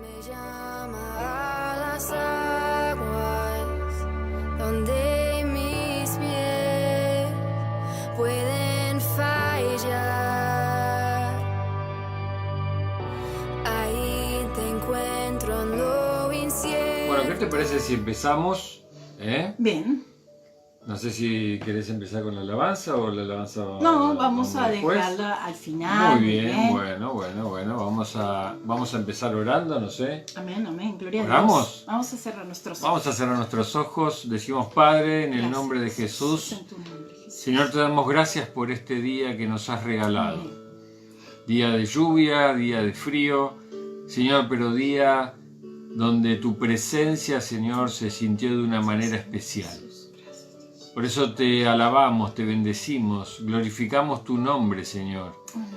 Me llama a las aguas donde mis pies pueden fallar. Ahí te encuentro en lo incierto. Bueno, ¿qué te parece si empezamos? Bien. No sé si querés empezar con la alabanza o la alabanza. No, vamos a después. dejarla al final. Muy bien, bueno. Vamos a empezar orando, no sé. Amén, amén. Gloria a ¿Oramos? Dios. Vamos a cerrar nuestros ojos. Vamos a cerrar nuestros ojos. Decimos, Padre, en el Gracias. nombre de Jesús. En tu nombre, Jesús. Señor, te damos gracias por este día que nos has regalado. Amén. Día de lluvia, día de frío. Señor, pero día donde tu presencia, Señor, se sintió de una manera especial. Por eso te alabamos, te bendecimos, glorificamos tu nombre, Señor. Amén.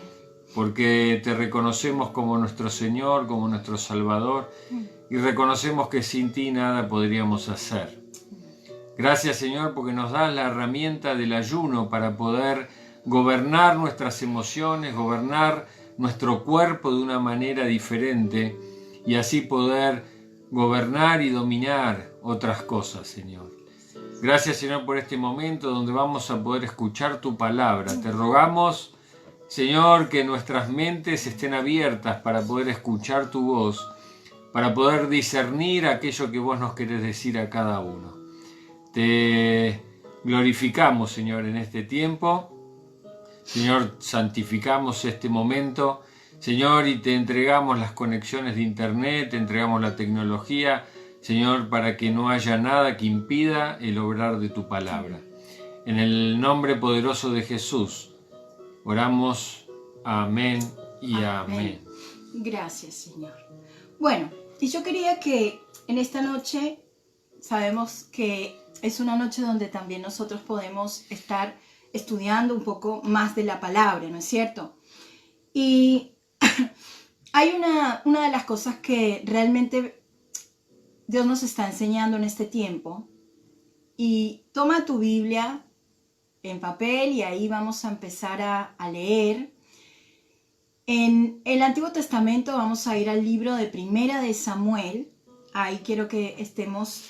Porque te reconocemos como nuestro Señor, como nuestro Salvador, y reconocemos que sin ti nada podríamos hacer. Gracias, Señor, porque nos das la herramienta del ayuno para poder gobernar nuestras emociones, gobernar nuestro cuerpo de una manera diferente y así poder gobernar y dominar otras cosas, Señor. Gracias, Señor, por este momento donde vamos a poder escuchar tu palabra. Te rogamos, Señor, que nuestras mentes estén abiertas para poder escuchar tu voz, para poder discernir aquello que vos nos querés decir a cada uno. Te glorificamos, Señor, en este tiempo. Señor, santificamos este momento. Señor, y te entregamos las conexiones de internet, te entregamos la tecnología, Señor, para que no haya nada que impida el obrar de tu palabra. En el nombre poderoso de Jesús, oramos. Amén y amén. Gracias, Señor. Bueno, y yo quería que en esta noche, sabemos que es una noche donde también nosotros podemos estar estudiando un poco más de la palabra, ¿no es cierto? Y hay una de las cosas que realmente Dios nos está enseñando en este tiempo, y toma tu Biblia en papel y ahí vamos a empezar a leer. En el Antiguo Testamento vamos a ir al libro de Primera de Samuel. Ahí quiero que estemos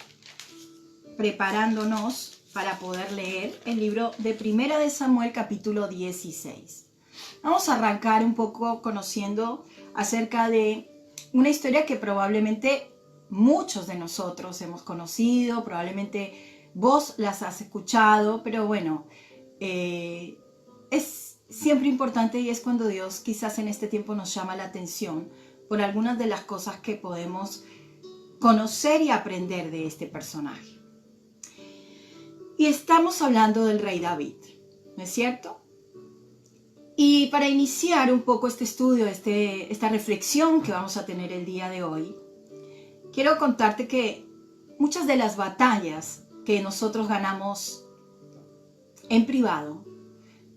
preparándonos para poder leer el libro de Primera de Samuel, capítulo 16. Vamos a arrancar un poco conociendo acerca de una historia que probablemente muchos de nosotros hemos conocido, probablemente vos las has escuchado, pero bueno, es siempre importante, y es cuando Dios quizás en este tiempo nos llama la atención por algunas de las cosas que podemos conocer y aprender de este personaje. Y estamos hablando del rey David, ¿no es cierto? Y para iniciar un poco este estudio, esta reflexión que vamos a tener el día de hoy, quiero contarte que muchas de las batallas que nosotros ganamos en privado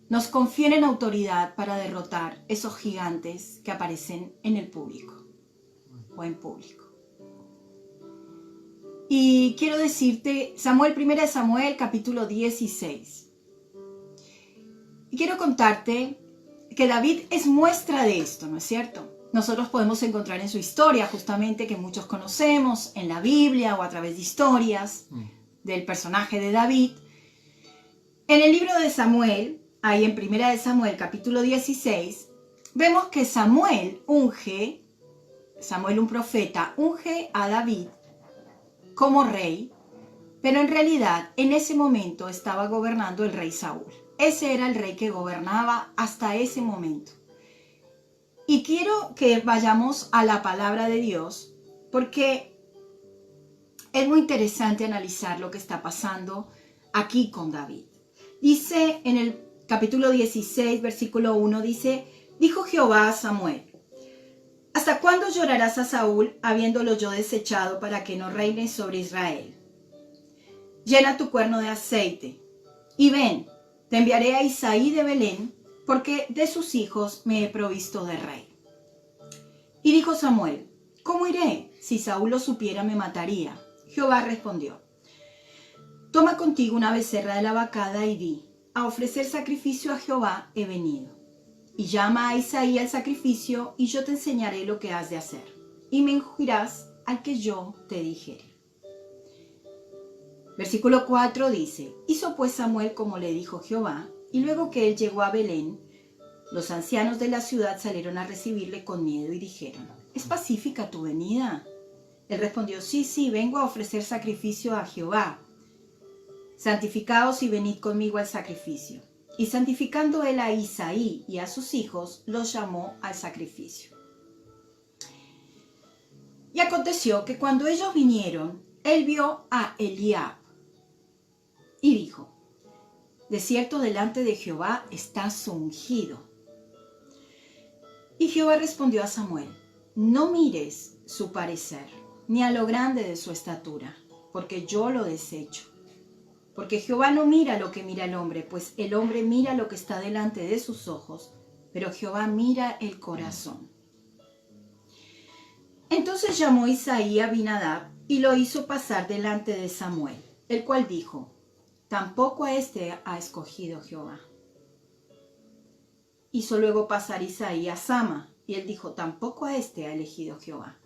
nos confieren autoridad para derrotar esos gigantes que aparecen en el público o en público. Y quiero decirte, 1 Samuel, capítulo 16. Y quiero contarte que David es muestra de esto, ¿no es cierto? Nosotros podemos encontrar en su historia, justamente, que muchos conocemos en la Biblia o a través de historias del personaje de David. En el libro de Samuel, ahí en 1 Samuel, capítulo 16, vemos que Samuel, un profeta, unge a David como rey, pero en realidad en ese momento estaba gobernando el rey Saúl. Ese era el rey que gobernaba hasta ese momento. Y quiero que vayamos a la palabra de Dios, porque es muy interesante analizar lo que está pasando aquí con David. Dice en el capítulo 16, versículo 1, dice: dijo Jehová a Samuel: ¿hasta cuándo llorarás a Saúl, habiéndolo yo desechado, para que no reine sobre Israel? Llena tu cuerno de aceite, y ven, te enviaré a Isaí de Belén, porque de sus hijos me he provisto de rey. Y dijo Samuel: ¿cómo iré? Si Saúl lo supiera, me mataría. Jehová respondió: toma contigo una becerra de la vacada y di: a ofrecer sacrificio a Jehová he venido. Y llama a Isaí al sacrificio, y yo te enseñaré lo que has de hacer. y me ungirás al que yo te dijere. Versículo 4 dice, hizo pues Samuel como le dijo Jehová, y luego que él llegó a Belén, los ancianos de la ciudad salieron a recibirle con miedo y dijeron, ¿es pacífica tu venida? Él respondió, sí, vengo a ofrecer sacrificio a Jehová. Santificaos y venid conmigo al sacrificio. Y santificando él a Isaí y a sus hijos, los llamó al sacrificio. Y aconteció que cuando ellos vinieron, él vio a Eliab y dijo, de cierto delante de Jehová está su ungido. Y Jehová respondió a Samuel, no mires su parecer, ni a lo grande de su estatura, porque yo lo desecho. Porque Jehová no mira lo que mira el hombre, pues el hombre mira lo que está delante de sus ojos, pero Jehová mira el corazón. Entonces llamó Isaí a Abinadab y lo hizo pasar delante de Samuel, el cual dijo, tampoco a este ha escogido Jehová. Hizo luego pasar Isaí a Sama, y él dijo, tampoco a este ha elegido Jehová.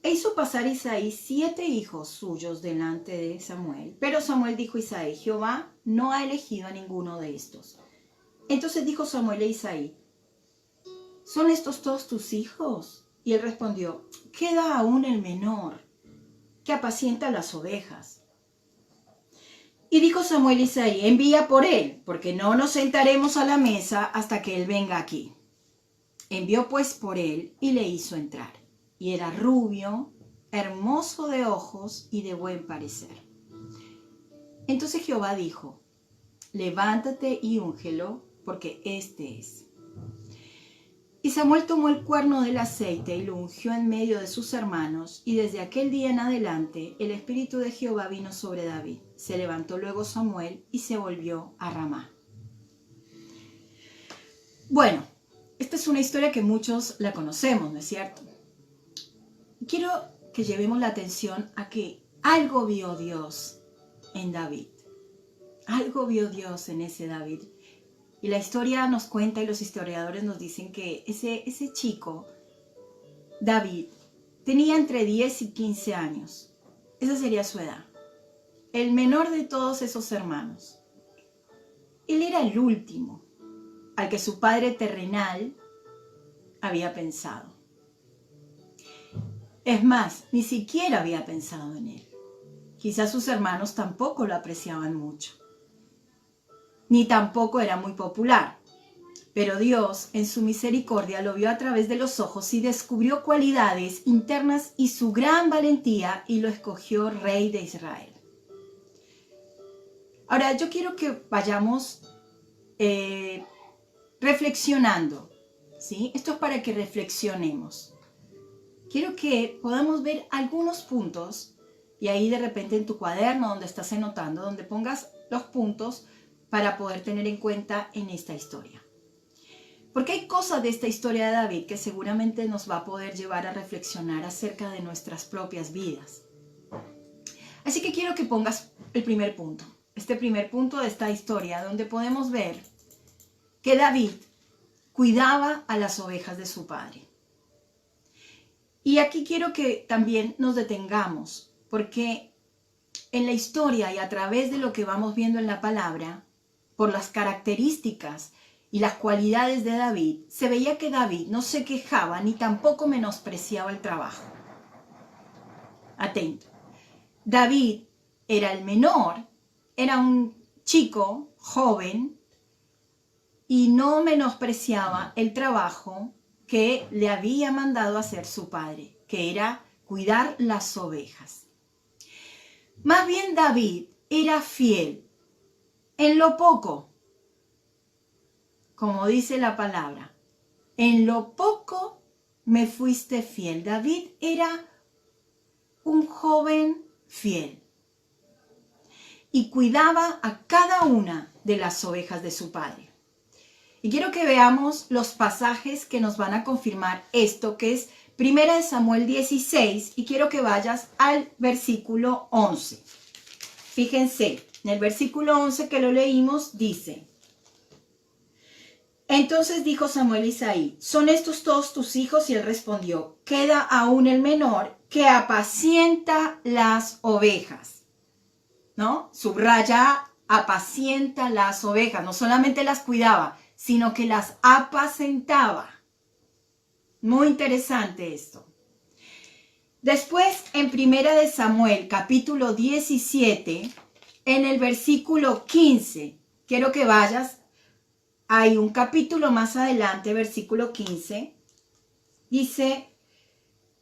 E hizo pasar Isaí 7 hijos suyos delante de Samuel. Pero Samuel dijo a Isaí, Jehová no ha elegido a ninguno de estos. Entonces dijo Samuel a Isaí, ¿son estos todos tus hijos? Y él respondió, queda aún el menor, que apacienta las ovejas. Y dijo Samuel a Isaí, envía por él, porque no nos sentaremos a la mesa hasta que él venga aquí. Envió pues por él y le hizo entrar. Y era rubio, hermoso de ojos y de buen parecer. Entonces Jehová dijo, levántate y úngelo, porque este es. Y Samuel tomó el cuerno del aceite y lo ungió en medio de sus hermanos, y desde aquel día en adelante el Espíritu de Jehová vino sobre David. Se levantó luego Samuel y se volvió a Ramá. Bueno, esta es una historia que muchos la conocemos, ¿no es cierto? Quiero que llevemos la atención a que algo vio Dios en David. Algo vio Dios en ese David. Y la historia nos cuenta y los historiadores nos dicen que ese chico, David, tenía entre 10 y 15 años. Esa sería su edad. El menor de todos esos hermanos. Él era el último al que su padre terrenal había pensado. Es más, ni siquiera había pensado en él. Quizás sus hermanos tampoco lo apreciaban mucho. Ni tampoco era muy popular. Pero Dios, en su misericordia, lo vio a través de los ojos y descubrió cualidades internas y su gran valentía y lo escogió rey de Israel. Ahora, yo quiero que vayamos reflexionando, ¿sí? Esto es para que reflexionemos. Quiero que podamos ver algunos puntos y ahí de repente en tu cuaderno donde estás anotando, donde pongas los puntos para poder tener en cuenta en esta historia. Porque hay cosas de esta historia de David que seguramente nos va a poder llevar a reflexionar acerca de nuestras propias vidas. Así que quiero que pongas el primer punto, este primer punto de esta historia, donde podemos ver que David cuidaba a las ovejas de su padre. Y aquí quiero que también nos detengamos, porque en la historia y a través de lo que vamos viendo en la palabra, por las características y las cualidades de David, se veía que David no se quejaba ni tampoco menospreciaba el trabajo. Atento. David era el menor, era un chico joven y no menospreciaba el trabajo que le había mandado hacer su padre, que era cuidar las ovejas. Más bien David era fiel en lo poco, como dice la palabra, en lo poco me fuiste fiel. David era un joven fiel y cuidaba a cada una de las ovejas de su padre. Y quiero que veamos los pasajes que nos van a confirmar esto, que es 1 Samuel 16, y quiero que vayas al versículo 11. Fíjense, en el versículo 11 que lo leímos dice, Entonces dijo Samuel a Isaí, ¿son estos todos tus hijos? Y él respondió, queda aún el menor que apacienta las ovejas, ¿no? Subraya, apacienta las ovejas, no solamente las cuidaba, sino que las apacentaba. Muy interesante esto. Después, en Primera de Samuel, capítulo 17, en el versículo 15, quiero que vayas, hay un capítulo más adelante, versículo 15, dice,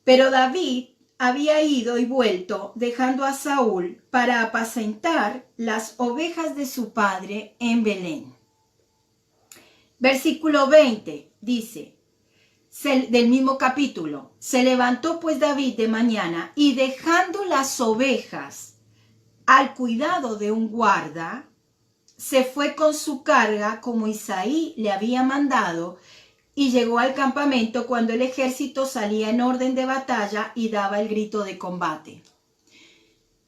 pero David había ido y vuelto, dejando a Saúl para apacentar las ovejas de su padre en Belén. Versículo 20 dice, del mismo capítulo, se levantó pues David de mañana y dejando las ovejas al cuidado de un guarda, se fue con su carga como Isaí le había mandado y llegó al campamento cuando el ejército salía en orden de batalla y daba el grito de combate.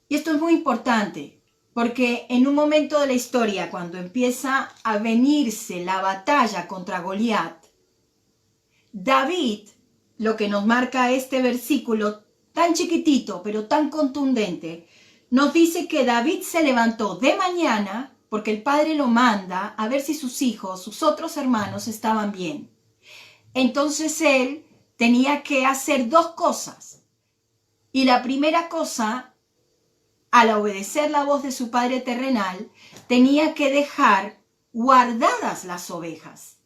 Y esto es muy importante porque en un momento de la historia, cuando empieza a venirse la batalla contra Goliat, David, lo que nos marca este versículo tan chiquitito pero tan contundente, nos dice que David se levantó de mañana porque el padre lo manda a ver si sus hijos, sus otros hermanos estaban bien. Entonces él tenía que hacer dos cosas. Y la primera cosa, al obedecer la voz de su padre terrenal, tenía que dejar guardadas las ovejas.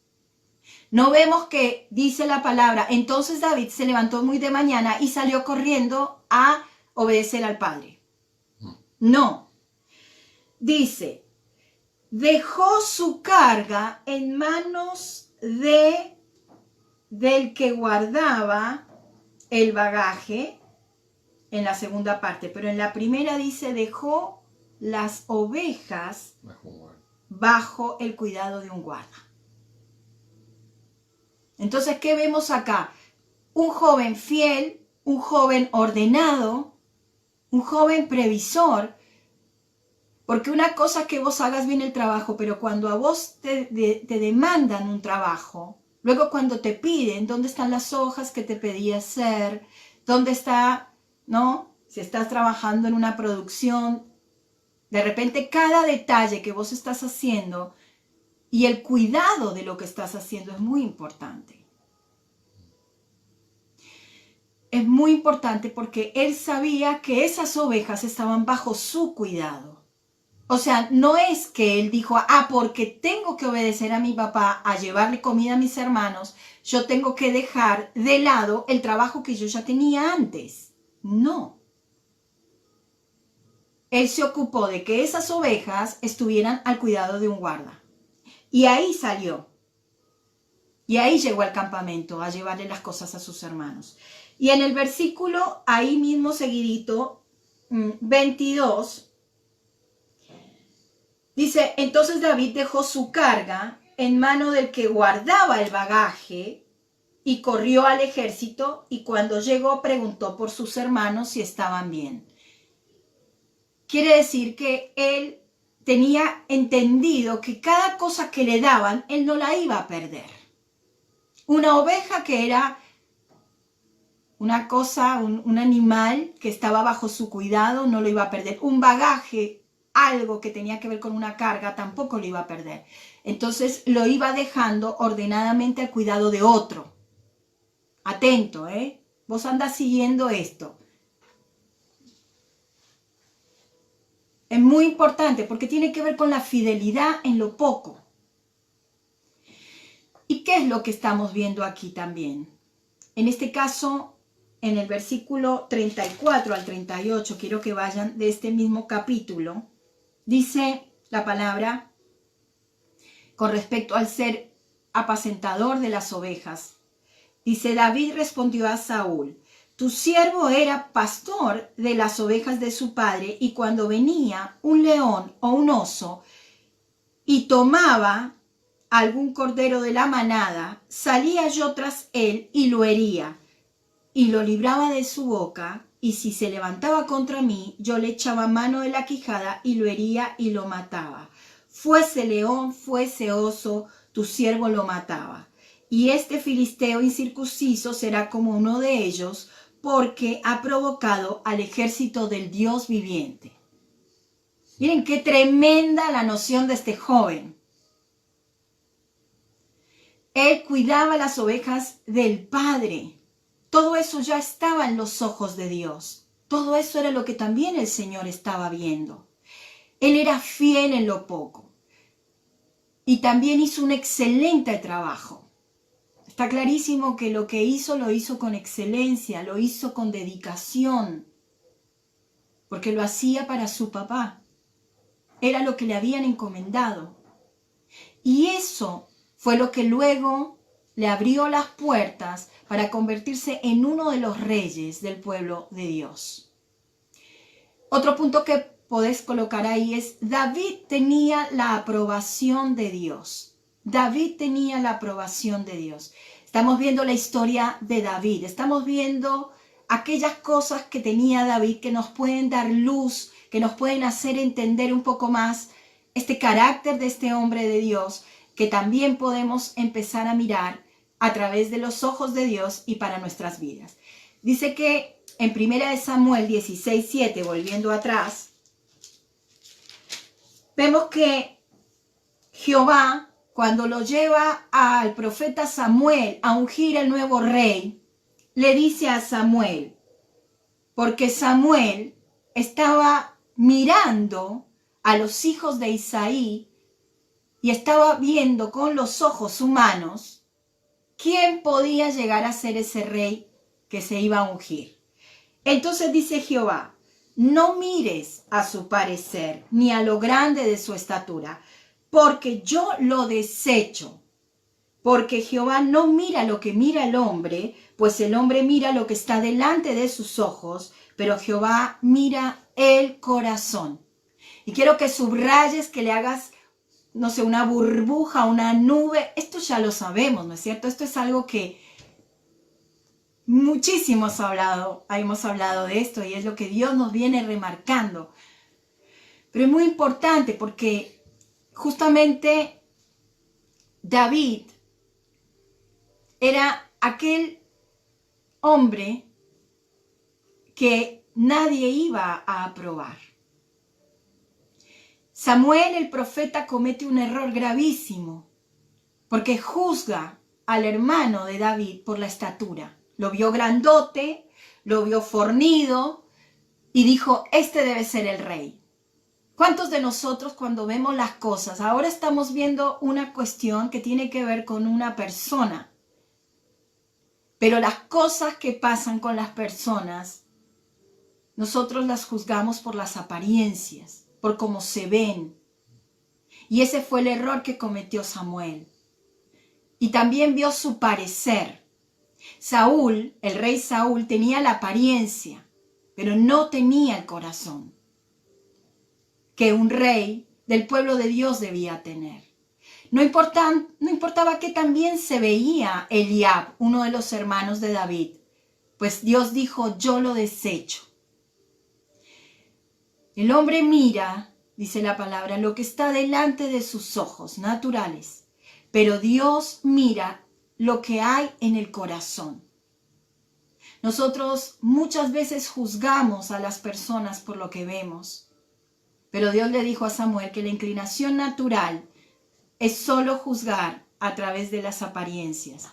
No vemos que dice la palabra, entonces David se levantó muy de mañana y salió corriendo a obedecer al padre. No. Dice, dejó su carga en manos del que guardaba el bagaje, en la segunda parte, pero en la primera dice, dejó las ovejas bajo el cuidado de un guarda. Entonces, ¿qué vemos acá? Un joven fiel, un joven ordenado, un joven previsor, porque una cosa es que vos hagas bien el trabajo, pero cuando a vos te demandan un trabajo, luego cuando te piden, ¿dónde están las hojas que te pedí hacer? ¿Dónde está, no? Si estás trabajando en una producción, de repente cada detalle que vos estás haciendo y el cuidado de lo que estás haciendo es muy importante. Es muy importante porque él sabía que esas ovejas estaban bajo su cuidado. O sea, no es que él dijo, porque tengo que obedecer a mi papá, a llevarle comida a mis hermanos, yo tengo que dejar de lado el trabajo que yo ya tenía antes. No. Él se ocupó de que esas ovejas estuvieran al cuidado de un guarda. Y ahí salió. Y ahí llegó al campamento a llevarle las cosas a sus hermanos. Y en el versículo, ahí mismo seguidito, 22, dice, entonces David dejó su carga en mano del que guardaba el bagaje y corrió al ejército y cuando llegó preguntó por sus hermanos si estaban bien. Quiere decir que él tenía entendido que cada cosa que le daban, él no la iba a perder. Una oveja que era una cosa, un animal que estaba bajo su cuidado, no lo iba a perder. Un bagaje, algo que tenía que ver con una carga, tampoco lo iba a perder. Entonces lo iba dejando ordenadamente al cuidado de otro. Atento, ¿eh? Vos andás siguiendo esto. Es muy importante porque tiene que ver con la fidelidad en lo poco. ¿Y qué es lo que estamos viendo aquí también? En este caso, en el versículo 34 al 38, quiero que vayan de este mismo capítulo, dice la palabra con respecto al ser apacentador de las ovejas. Dice, David respondió a Saúl, tu siervo era pastor de las ovejas de su padre y cuando venía un león o un oso y tomaba algún cordero de la manada, salía yo tras él y lo hería y lo libraba de su boca y si se levantaba contra mí, yo le echaba mano de la quijada y lo hería y lo mataba. Fuese león, fuese oso, tu siervo lo mataba. Y este filisteo incircunciso será como uno de ellos, porque ha provocado al ejército del Dios viviente. Miren qué tremenda la noción de este joven. Él cuidaba las ovejas del Padre. Todo eso ya estaba en los ojos de Dios. Todo eso era lo que también el Señor estaba viendo. Él era fiel en lo poco. Y también hizo un excelente trabajo. Está clarísimo que lo que hizo lo hizo con excelencia, lo hizo con dedicación, porque lo hacía para su papá. Era lo que le habían encomendado. Y eso fue lo que luego le abrió las puertas para convertirse en uno de los reyes del pueblo de Dios. Otro punto que podés colocar ahí es: David tenía la aprobación de Dios. David tenía la aprobación de Dios. Estamos viendo la historia de David. Estamos viendo aquellas cosas que tenía David que nos pueden dar luz, que nos pueden hacer entender un poco más este carácter de este hombre de Dios, que también podemos empezar a mirar a través de los ojos de Dios y para nuestras vidas. Dice que en 1 Samuel 16:7, volviendo atrás, vemos que Jehová, cuando lo lleva al profeta Samuel a ungir el nuevo rey, le dice a Samuel, porque Samuel estaba mirando a los hijos de Isaí y estaba viendo con los ojos humanos quién podía llegar a ser ese rey que se iba a ungir. Entonces dice Jehová: no mires a su parecer ni a lo grande de su estatura, porque yo lo desecho. Porque Jehová no mira lo que mira el hombre, pues el hombre mira lo que está delante de sus ojos, pero Jehová mira el corazón. Y quiero que subrayes, que le hagas, no sé, una burbuja, una nube. Esto ya lo sabemos, ¿no es cierto? Esto es algo que muchísimos hemos hablado de esto, y es lo que Dios nos viene remarcando. Pero es muy importante porque justamente David era aquel hombre que nadie iba a aprobar. Samuel, el profeta, comete un error gravísimo porque juzga al hermano de David por la estatura. Lo vio grandote, lo vio fornido y dijo: este debe ser el rey. ¿Cuántos de nosotros, cuando vemos las cosas, ahora estamos viendo una cuestión que tiene que ver con una persona, pero las cosas que pasan con las personas, nosotros las juzgamos por las apariencias, por cómo se ven? Y ese fue el error que cometió Samuel. Y también vio su parecer. Saúl, el rey Saúl, tenía la apariencia, pero no tenía el corazón que un rey del pueblo de Dios debía tener. No importaba que también se veía Eliab, uno de los hermanos de David, pues Dios dijo: yo lo desecho. El hombre mira, dice la palabra, lo que está delante de sus ojos naturales, pero Dios mira lo que hay en el corazón. Nosotros muchas veces juzgamos a las personas por lo que vemos, pero Dios le dijo a Samuel que la inclinación natural es solo juzgar a través de las apariencias.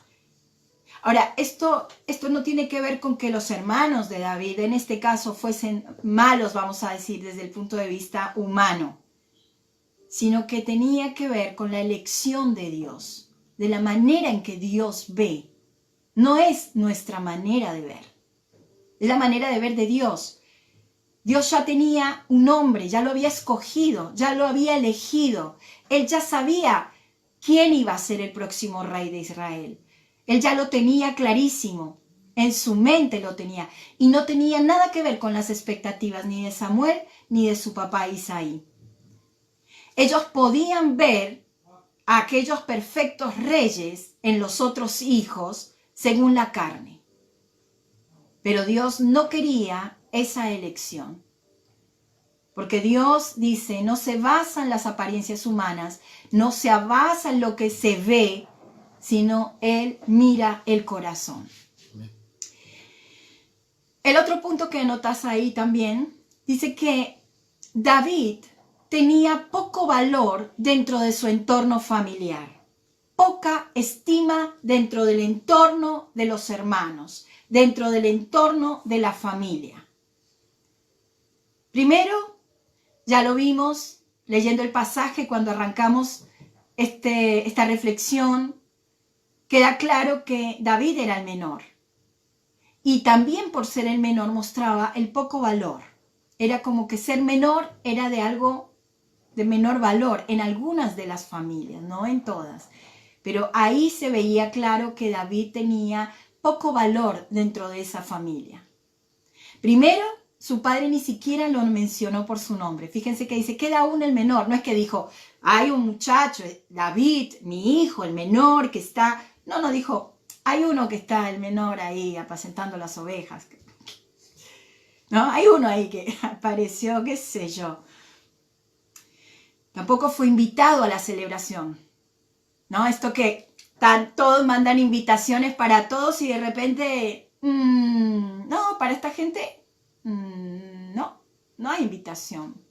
Ahora, esto no tiene que ver con que los hermanos de David, en este caso, fuesen malos, vamos a decir, desde el punto de vista humano, sino que tenía que ver con la elección de Dios, de la manera en que Dios ve. No es nuestra manera de ver, es la manera de ver de Dios. Dios ya tenía un hombre, ya lo había escogido, ya lo había elegido. Él ya sabía quién iba a ser el próximo rey de Israel. Él ya lo tenía clarísimo, en su mente lo tenía. Y no tenía nada que ver con las expectativas ni de Samuel ni de su papá Isaí. Ellos podían ver a aquellos perfectos reyes en los otros hijos según la carne. Pero Dios no quería esa elección. Porque Dios dice, no se basa en las apariencias humanas, no se basa en lo que se ve, sino Él mira el corazón. El otro punto que notas ahí también, dice que David tenía poco valor dentro de su entorno familiar, poca estima dentro del entorno de los hermanos, dentro del entorno de la familia. Primero, ya lo vimos leyendo el pasaje cuando arrancamos esta reflexión, queda claro que David era el menor. Y también por ser el menor mostraba el poco valor. Era como que ser menor era de algo de menor valor en algunas de las familias, no en todas. Pero ahí se veía claro que David tenía poco valor dentro de esa familia. Primero, su padre ni siquiera lo mencionó por su nombre. Fíjense que dice, queda aún el menor. No es que dijo, hay un muchacho, David, mi hijo, el menor que está... No, dijo, hay uno que está, el menor ahí, apacentando las ovejas. ¿No? Hay uno ahí que apareció, qué sé yo. Tampoco fue invitado a la celebración. ¿No? Esto que todos mandan invitaciones para todos y de repente, no, para esta gente... no hay invitación.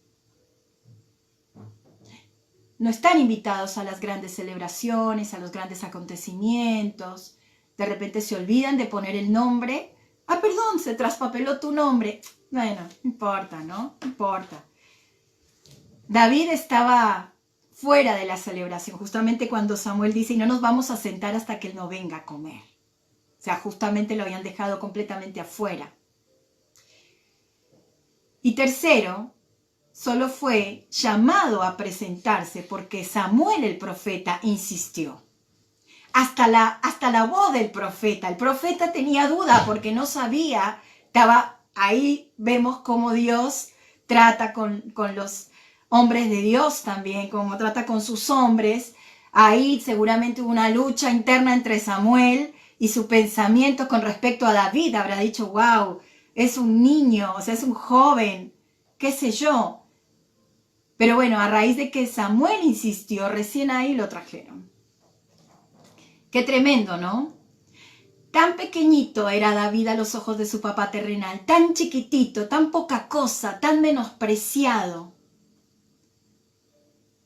No están invitados a las grandes celebraciones, a los grandes acontecimientos. De repente se olvidan de poner el nombre. Ah, perdón, se traspapeló tu nombre. Bueno, no importa, ¿no? No importa. David estaba fuera de la celebración, justamente cuando Samuel dice, y no nos vamos a sentar hasta que él no venga a comer. O sea, justamente lo habían dejado completamente afuera. Y tercero, solo fue llamado a presentarse porque Samuel el profeta insistió. Hasta la voz del profeta. El profeta tenía duda porque no sabía, estaba ahí, vemos cómo Dios trata con los hombres de Dios también, cómo trata con sus hombres. Ahí seguramente hubo una lucha interna entre Samuel y su pensamiento con respecto a David. Habrá dicho, wow, es un niño, o sea, es un joven, qué sé yo. Pero bueno, a raíz de que Samuel insistió, recién ahí lo trajeron. Qué tremendo, ¿no? Tan pequeñito era David a los ojos de su papá terrenal, tan chiquitito, tan poca cosa, tan menospreciado.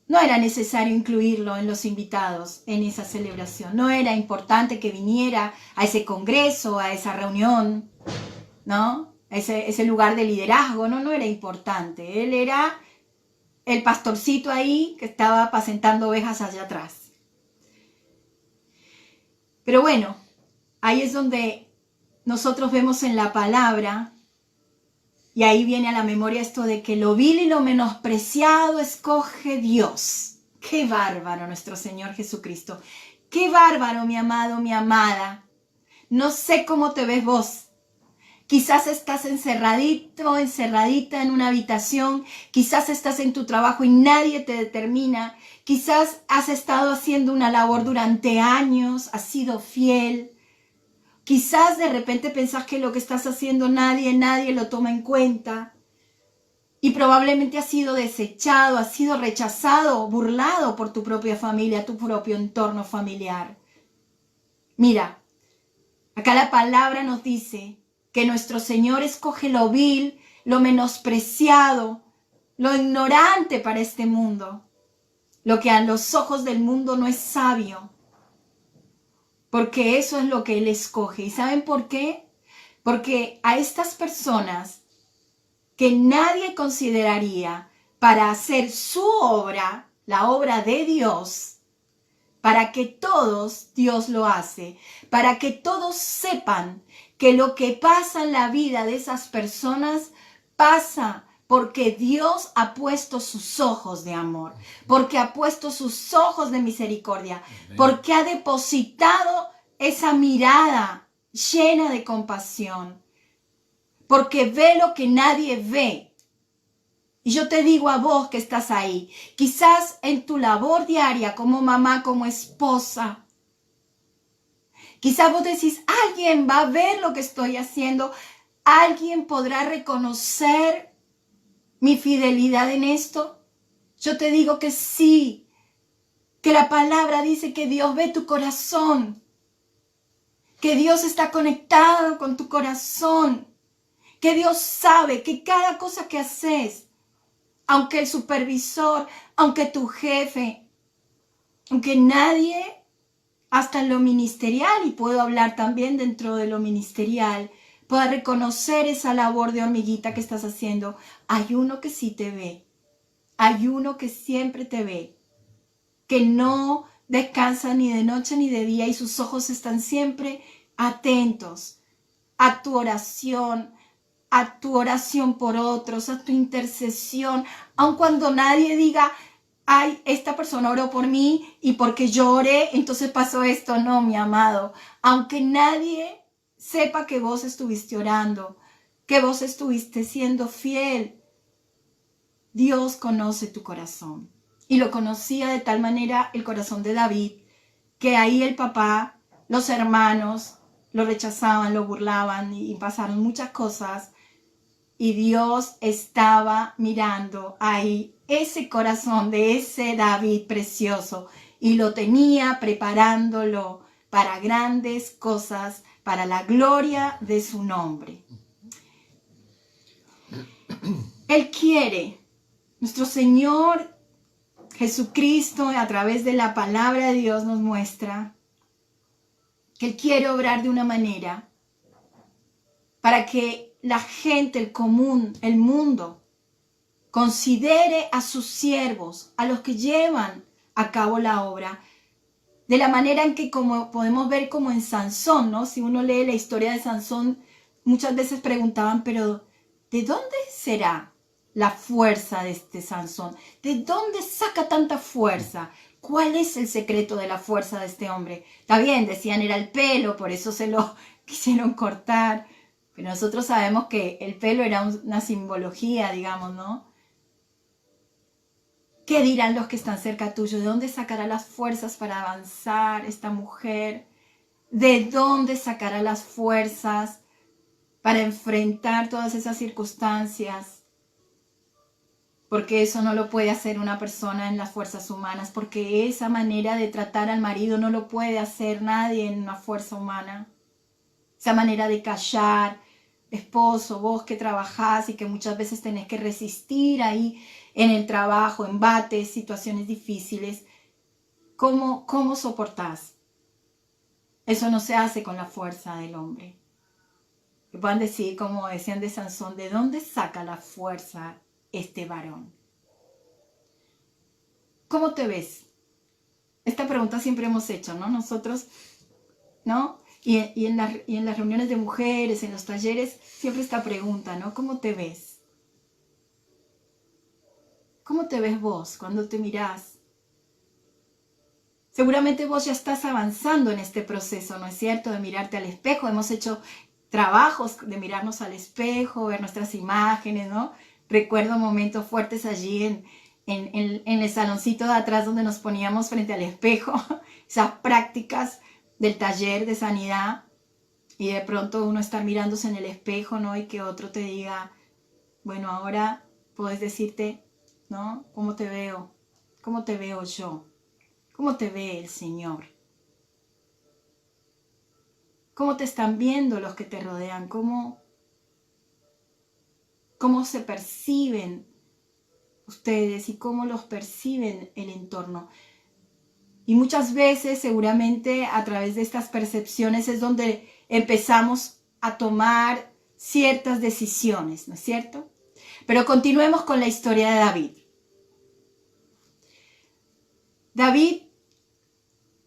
No era necesario incluirlo en los invitados en esa celebración. No era importante que viniera a ese congreso, a esa reunión, ¿no? Ese lugar de liderazgo, no era importante. Él era el pastorcito ahí que estaba apacentando ovejas allá atrás. Pero bueno, ahí es donde nosotros vemos en la palabra, y ahí viene a la memoria esto de que lo vil y lo menospreciado escoge Dios. ¡Qué bárbaro nuestro Señor Jesucristo! ¡Qué bárbaro, mi amado, mi amada! No sé cómo te ves vos. Quizás estás encerradito, encerradita en una habitación. Quizás estás en tu trabajo y nadie te determina. Quizás has estado haciendo una labor durante años, has sido fiel. Quizás de repente pensás que lo que estás haciendo nadie lo toma en cuenta. Y probablemente has sido desechado, has sido rechazado, burlado por tu propia familia, tu propio entorno familiar. Mira, acá la palabra nos dice que nuestro Señor escoge lo vil, lo menospreciado, lo ignorante para este mundo, lo que a los ojos del mundo no es sabio, porque eso es lo que Él escoge. ¿Y saben por qué? Porque a estas personas que nadie consideraría para hacer su obra, la obra de Dios, para que todos Dios lo hace, para que todos sepan que lo que pasa en la vida de esas personas pasa porque Dios ha puesto sus ojos de amor, porque ha puesto sus ojos de misericordia, porque ha depositado esa mirada llena de compasión, porque ve lo que nadie ve. Y yo te digo a vos que estás ahí, quizás en tu labor diaria como mamá, como esposa, quizás vos decís, alguien va a ver lo que estoy haciendo, alguien podrá reconocer mi fidelidad en esto? Yo te digo que sí, que la palabra dice que Dios ve tu corazón, que Dios está conectado con tu corazón, que Dios sabe que cada cosa que haces, aunque el supervisor, aunque tu jefe, aunque nadie, hasta en lo ministerial, y puedo hablar también dentro de lo ministerial, pueda reconocer esa labor de hormiguita que estás haciendo, hay uno que sí te ve, hay uno que siempre te ve, que no descansa ni de noche ni de día y sus ojos están siempre atentos a tu oración por otros, a tu intercesión, aun cuando nadie diga, ay, esta persona oró por mí y porque yo oré, entonces pasó esto. No, mi amado, aunque nadie sepa que vos estuviste orando, que vos estuviste siendo fiel, Dios conoce tu corazón. Y lo conocía de tal manera el corazón de David, que ahí el papá, los hermanos, lo rechazaban, lo burlaban y pasaron muchas cosas. Y Dios estaba mirando ahí ese corazón de ese David precioso y lo tenía preparándolo para grandes cosas, para la gloria de su nombre. Él quiere, nuestro Señor Jesucristo a través de la palabra de Dios nos muestra que Él quiere obrar de una manera para que la gente, el común, el mundo, considere a sus siervos, a los que llevan a cabo la obra, de la manera en que como podemos ver como en Sansón, ¿no? Si uno lee la historia de Sansón, muchas veces preguntaban, pero ¿de dónde será la fuerza de este Sansón? ¿De dónde saca tanta fuerza? ¿Cuál es el secreto de la fuerza de este hombre? Está bien, decían era el pelo, por eso se lo quisieron cortar. Pero nosotros sabemos que el pelo era una simbología, digamos, ¿no? ¿Qué dirán los que están cerca tuyo? ¿De dónde sacará las fuerzas para avanzar esta mujer? ¿De dónde sacará las fuerzas para enfrentar todas esas circunstancias? Porque eso no lo puede hacer una persona en las fuerzas humanas, porque esa manera de tratar al marido no lo puede hacer nadie en una fuerza humana. Esa manera de callar, esposo, vos que trabajás y que muchas veces tenés que resistir ahí en el trabajo, embates, situaciones difíciles, ¿cómo soportás? Eso no se hace con la fuerza del hombre. Que puedan decir, como decían de Sansón, ¿de dónde saca la fuerza este varón? ¿Cómo te ves? Esta pregunta siempre hemos hecho, ¿no? Nosotros, ¿no? Y en las reuniones de mujeres, en los talleres, siempre esta pregunta, ¿no? ¿Cómo te ves? ¿Cómo te ves vos cuando te mirás? Seguramente vos ya estás avanzando en este proceso, ¿no es cierto? De mirarte al espejo. Hemos hecho trabajos de mirarnos al espejo, ver nuestras imágenes, ¿no? Recuerdo momentos fuertes allí en el saloncito de atrás donde nos poníamos frente al espejo, esas prácticas del taller de sanidad, y de pronto uno estar mirándose en el espejo, ¿no? Y que otro te diga, bueno, ahora puedes decirte, ¿no? ¿Cómo te veo? ¿Cómo te veo yo? ¿Cómo te ve el Señor? ¿Cómo te están viendo los que te rodean? ¿Cómo se perciben ustedes y cómo los perciben el entorno? Y muchas veces, seguramente, a través de estas percepciones es donde empezamos a tomar ciertas decisiones, ¿no es cierto? Pero continuemos con la historia de David. David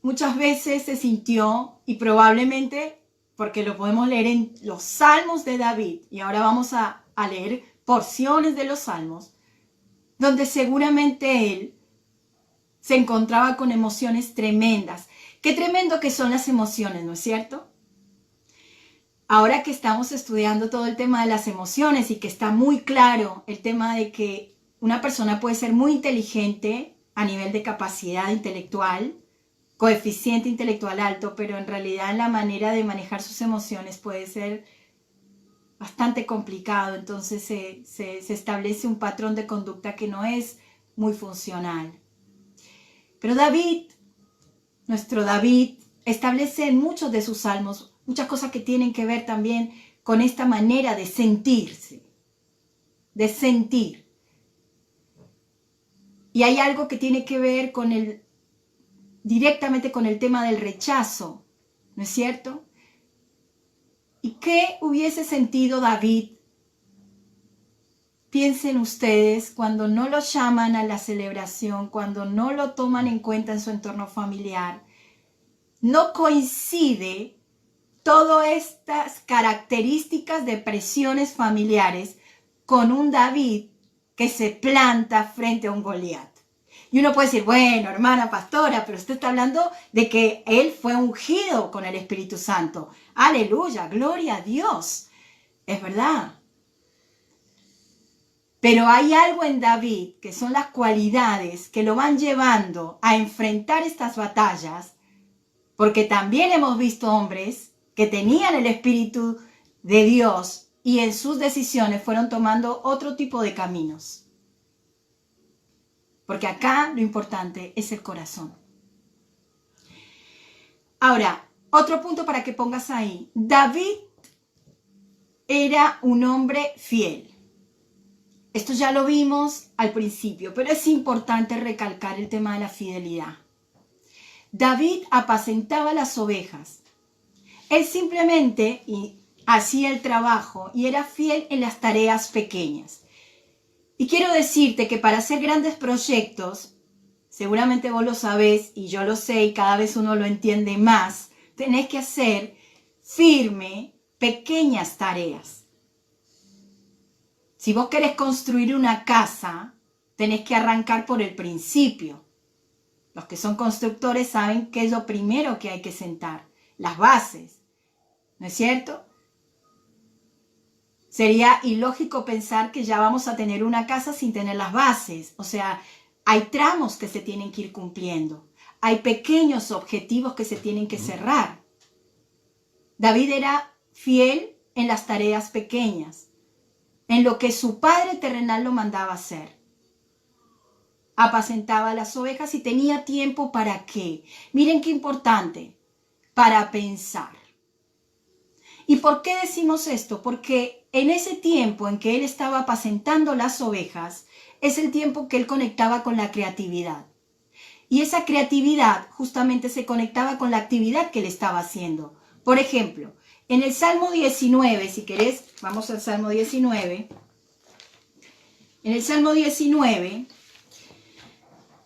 muchas veces se sintió, y probablemente, porque lo podemos leer en los Salmos de David, y ahora vamos a leer porciones de los Salmos, donde seguramente él se encontraba con emociones tremendas. Qué tremendo que son las emociones, ¿no es cierto? Ahora que estamos estudiando todo el tema de las emociones y que está muy claro el tema de que una persona puede ser muy inteligente a nivel de capacidad intelectual, coeficiente intelectual alto, pero en realidad la manera de manejar sus emociones puede ser bastante complicado, entonces se establece un patrón de conducta que no es muy funcional. Pero David, nuestro David, establece en muchos de sus salmos muchas cosas que tienen que ver también con esta manera de sentirse, de sentir. Y hay algo que tiene que ver con directamente con el tema del rechazo, ¿no es cierto? ¿Y qué hubiese sentido David? Piensen ustedes cuando no lo llaman a la celebración, cuando no lo toman en cuenta en su entorno familiar. No coincide todas estas características de presiones familiares con un David que se planta frente a un Goliat. Y uno puede decir, bueno, hermana pastora, pero usted está hablando de que él fue ungido con el Espíritu Santo. Aleluya, gloria a Dios. Es verdad. Pero hay algo en David que son las cualidades que lo van llevando a enfrentar estas batallas, porque también hemos visto hombres que tenían el Espíritu de Dios y en sus decisiones fueron tomando otro tipo de caminos. Porque acá lo importante es el corazón. Ahora, otro punto para que pongas ahí. David era un hombre fiel. Esto ya lo vimos al principio, pero es importante recalcar el tema de la fidelidad. David apacentaba las ovejas. Él simplemente hacía el trabajo y era fiel en las tareas pequeñas. Y quiero decirte que para hacer grandes proyectos, seguramente vos lo sabés y yo lo sé y cada vez uno lo entiende más, tenés que hacer firme pequeñas tareas. Si vos querés construir una casa, tenés que arrancar por el principio. Los que son constructores saben qué es lo primero que hay que sentar, las bases, ¿no es cierto? Sería ilógico pensar que ya vamos a tener una casa sin tener las bases. O sea, hay tramos que se tienen que ir cumpliendo. Hay pequeños objetivos que se tienen que cerrar. David era fiel en las tareas pequeñas, en lo que su padre terrenal lo mandaba hacer. Apacentaba las ovejas y tenía tiempo ¿para qué? Miren qué importante, para pensar. ¿Y por qué decimos esto? Porque en ese tiempo en que él estaba apacentando las ovejas, es el tiempo que él conectaba con la creatividad. Y esa creatividad justamente se conectaba con la actividad que él estaba haciendo. Por ejemplo, en el Salmo 19, si querés, vamos al Salmo 19. En el Salmo 19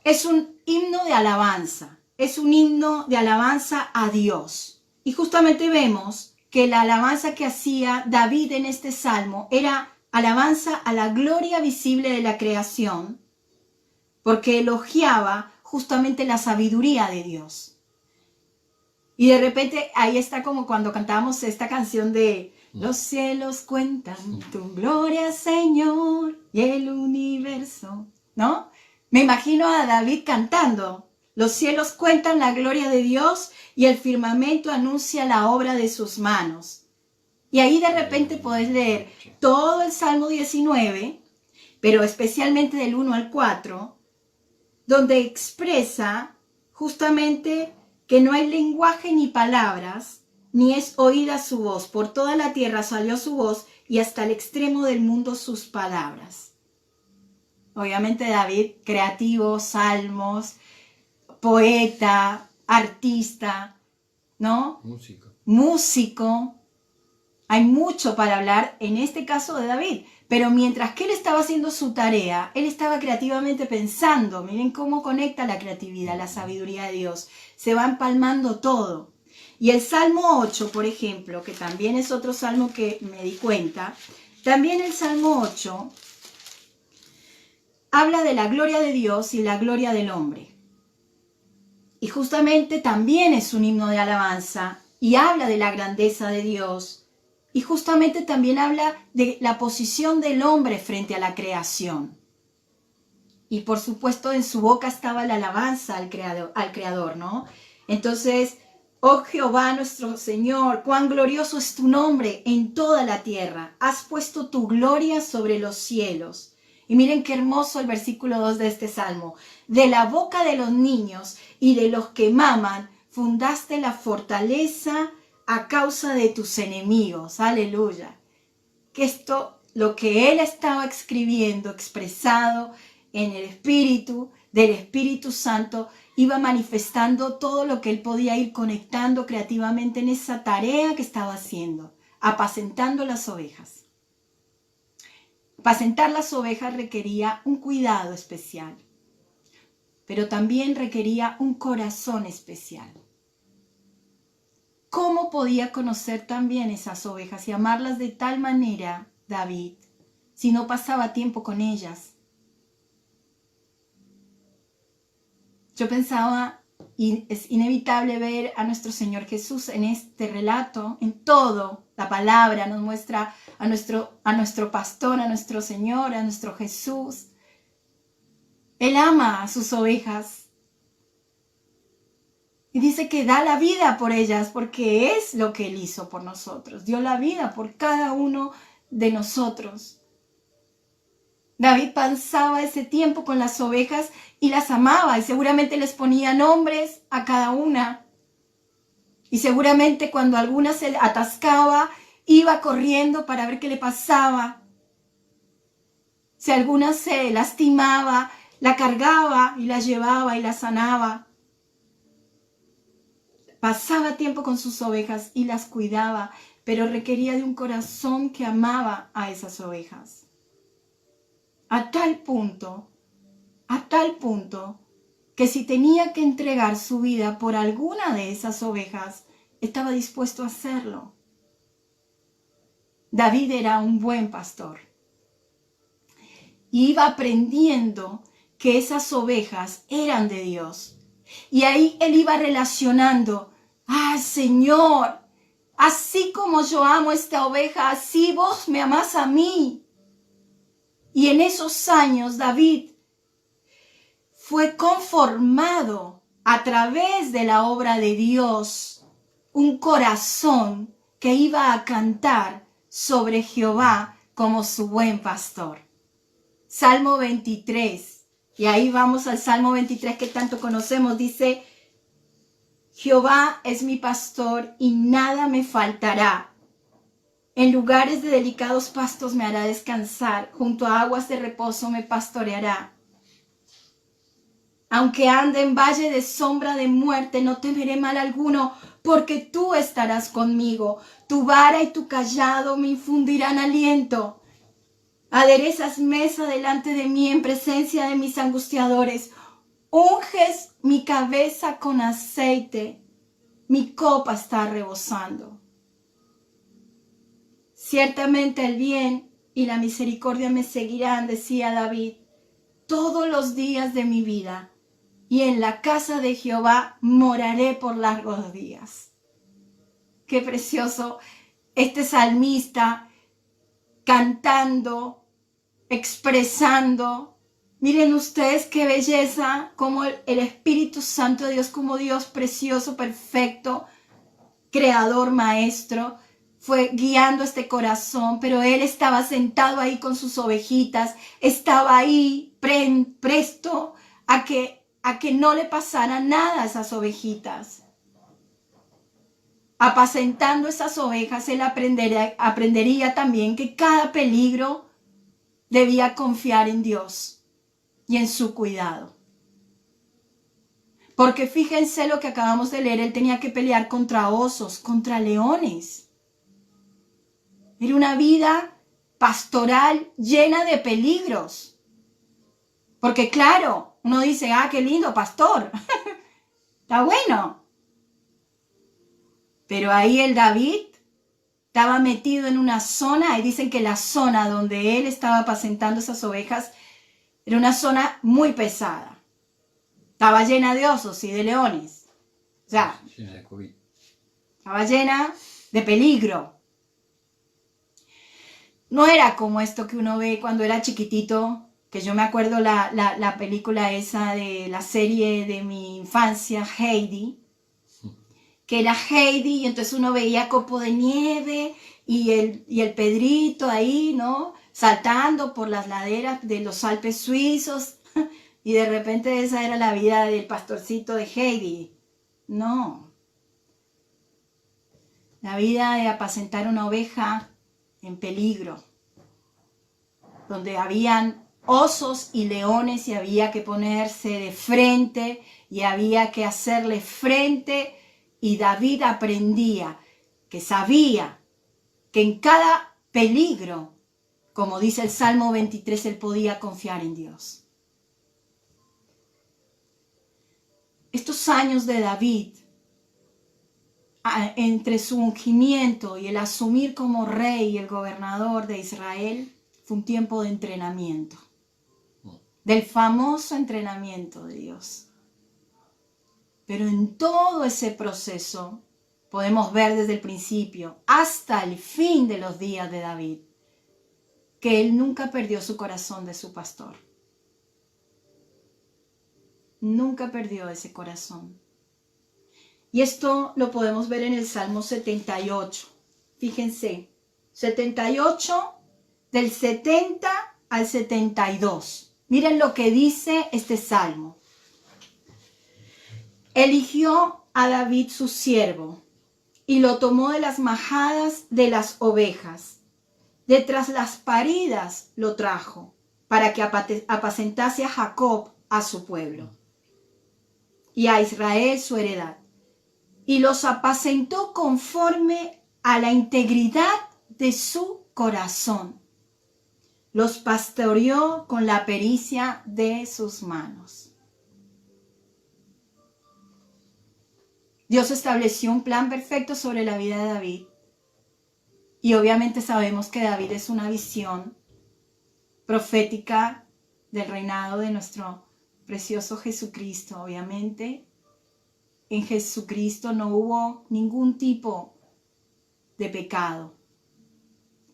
es un himno de alabanza. Es un himno de alabanza a Dios. Y justamente vemos que la alabanza que hacía David en este salmo era alabanza a la gloria visible de la creación, porque elogiaba justamente la sabiduría de Dios. Y de repente ahí está como cuando cantábamos esta canción de los cielos cuentan tu gloria, Señor, y el universo, ¿no? Me imagino a David cantando. Los cielos cuentan la gloria de Dios y el firmamento anuncia la obra de sus manos. Y ahí de repente podés leer todo el Salmo 19, pero especialmente del 1 al 4, donde expresa justamente que no hay lenguaje ni palabras, ni es oída su voz. Por toda la tierra salió su voz y hasta el extremo del mundo sus palabras. Obviamente David, creativo, salmos, poeta, artista, ¿no? Músico. Hay mucho para hablar en este caso de David. Pero mientras que él estaba haciendo su tarea, él estaba creativamente pensando. Miren cómo conecta la creatividad, la sabiduría de Dios. Se va empalmando todo. Y el Salmo 8, por ejemplo, que también es otro salmo que me di cuenta, también el Salmo 8 habla de la gloria de Dios y la gloria del hombre. Y justamente también es un himno de alabanza y habla de la grandeza de Dios. Y justamente también habla de la posición del hombre frente a la creación. Y por supuesto en su boca estaba la alabanza al Creador, ¿no? Entonces Oh Jehová nuestro Señor, cuán glorioso es tu nombre en toda la tierra. Has puesto tu gloria sobre los cielos. Y miren qué hermoso el versículo 2 de este salmo. De la boca de los niños y de los que maman, fundaste la fortaleza a causa de tus enemigos. Aleluya. Que esto, lo que él estaba escribiendo, expresado en el Espíritu, del Espíritu Santo, iba manifestando todo lo que él podía ir conectando creativamente en esa tarea que estaba haciendo, apacentando las ovejas. Apacentar las ovejas requería un cuidado especial, pero también requería un corazón especial. ¿Cómo podía conocer también esas ovejas y amarlas de tal manera, David, si no pasaba tiempo con ellas? Yo pensaba, y es inevitable ver a nuestro Señor Jesús en este relato, en todo. La palabra nos muestra a nuestro pastor, a nuestro Señor, a nuestro Jesús. Él ama a sus ovejas. Y dice que da la vida por ellas, porque es lo que Él hizo por nosotros. Dio la vida por cada uno de nosotros. David pasaba ese tiempo con las ovejas y las amaba, y seguramente les ponía nombres a cada una. Y seguramente cuando alguna se atascaba, iba corriendo para ver qué le pasaba. Si alguna se lastimaba, la cargaba y la llevaba y la sanaba. Pasaba tiempo con sus ovejas y las cuidaba, pero requería de un corazón que amaba a esas ovejas. A tal punto, que si tenía que entregar su vida por alguna de esas ovejas, estaba dispuesto a hacerlo. David era un buen pastor. Y iba aprendiendo que esas ovejas eran de Dios. Y ahí él iba relacionando, Señor, así como yo amo esta oveja, así vos me amás a mí. Y en esos años David fue conformado a través de la obra de Dios, un corazón que iba a cantar sobre Jehová como su buen pastor. Salmo 23, y ahí vamos al Salmo 23 que tanto conocemos, dice: Jehová es mi pastor y nada me faltará. En lugares de delicados pastos me hará descansar, junto a aguas de reposo me pastoreará. Aunque ande en valle de sombra de muerte, no temeré mal alguno, porque tú estarás conmigo. Tu vara y tu cayado me infundirán aliento. Aderezas mesa delante de mí en presencia de mis angustiadores. Unges mi cabeza con aceite. Mi copa está rebosando. Ciertamente el bien y la misericordia me seguirán, decía David, todos los días de mi vida, y en la casa de Jehová moraré por largos días. Qué precioso este salmista cantando, expresando. Miren ustedes qué belleza, como el Espíritu Santo de Dios, como Dios precioso, perfecto, creador, maestro, fue guiando este corazón, pero él estaba sentado ahí con sus ovejitas, estaba ahí presto a que no le pasara nada a esas ovejitas. Apacentando esas ovejas, él aprendería también que cada peligro debía confiar en Dios y en su cuidado. Porque fíjense lo que acabamos de leer, él tenía que pelear contra osos, contra leones. Era una vida pastoral llena de peligros. Porque claro, uno dice, qué lindo pastor. Está bueno. Pero ahí el David estaba metido en una zona, y dicen que la zona donde él estaba apacentando esas ovejas era una zona muy pesada. Estaba llena de osos y de leones. O sea, estaba llena de peligro. No era como esto que uno ve cuando era chiquitito, que yo me acuerdo la película esa de la serie de mi infancia, Heidi, que era Heidi, y entonces uno veía Copo de Nieve y el Pedrito ahí, ¿no? Saltando por las laderas de los Alpes suizos, y de repente esa era la vida del pastorcito de Heidi. No. La vida de apacentar una oveja en peligro, donde habían osos y leones y había que ponerse de frente y había que hacerle frente, y David aprendía, que sabía que en cada peligro, como dice el Salmo 23, él podía confiar en Dios. Estos años de David, entre su ungimiento y el asumir como rey y el gobernador de Israel, fue un tiempo de entrenamiento, del famoso entrenamiento de Dios. Pero en todo ese proceso podemos ver desde el principio hasta el fin de los días de David que él nunca perdió su corazón de su pastor. Nunca perdió ese corazón. Y esto lo podemos ver en el Salmo 78. Fíjense, 78 del 70 al 72. Miren lo que dice este Salmo. Eligió a David su siervo y lo tomó de las majadas de las ovejas. De tras las paridas lo trajo para que apacentase a Jacob, a su pueblo, y a Israel su heredad. Y los apacentó conforme a la integridad de su corazón. Los pastoreó con la pericia de sus manos. Dios estableció un plan perfecto sobre la vida de David. Y obviamente sabemos que David es una visión profética del reinado de nuestro precioso Jesucristo. Obviamente, en Jesucristo no hubo ningún tipo de pecado.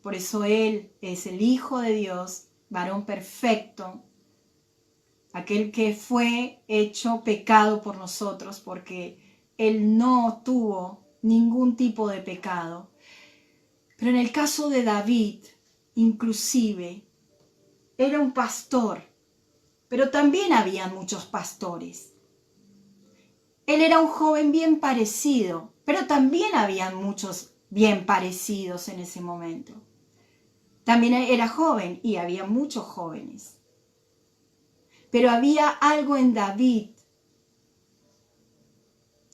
Por eso Él es el Hijo de Dios, varón perfecto, aquel que fue hecho pecado por nosotros, porque Él no tuvo ningún tipo de pecado. Pero en el caso de David, inclusive, era un pastor, pero también había muchos pastores. Él era un joven bien parecido, pero también había muchos bien parecidos en ese momento. También era joven y había muchos jóvenes. Pero había algo en David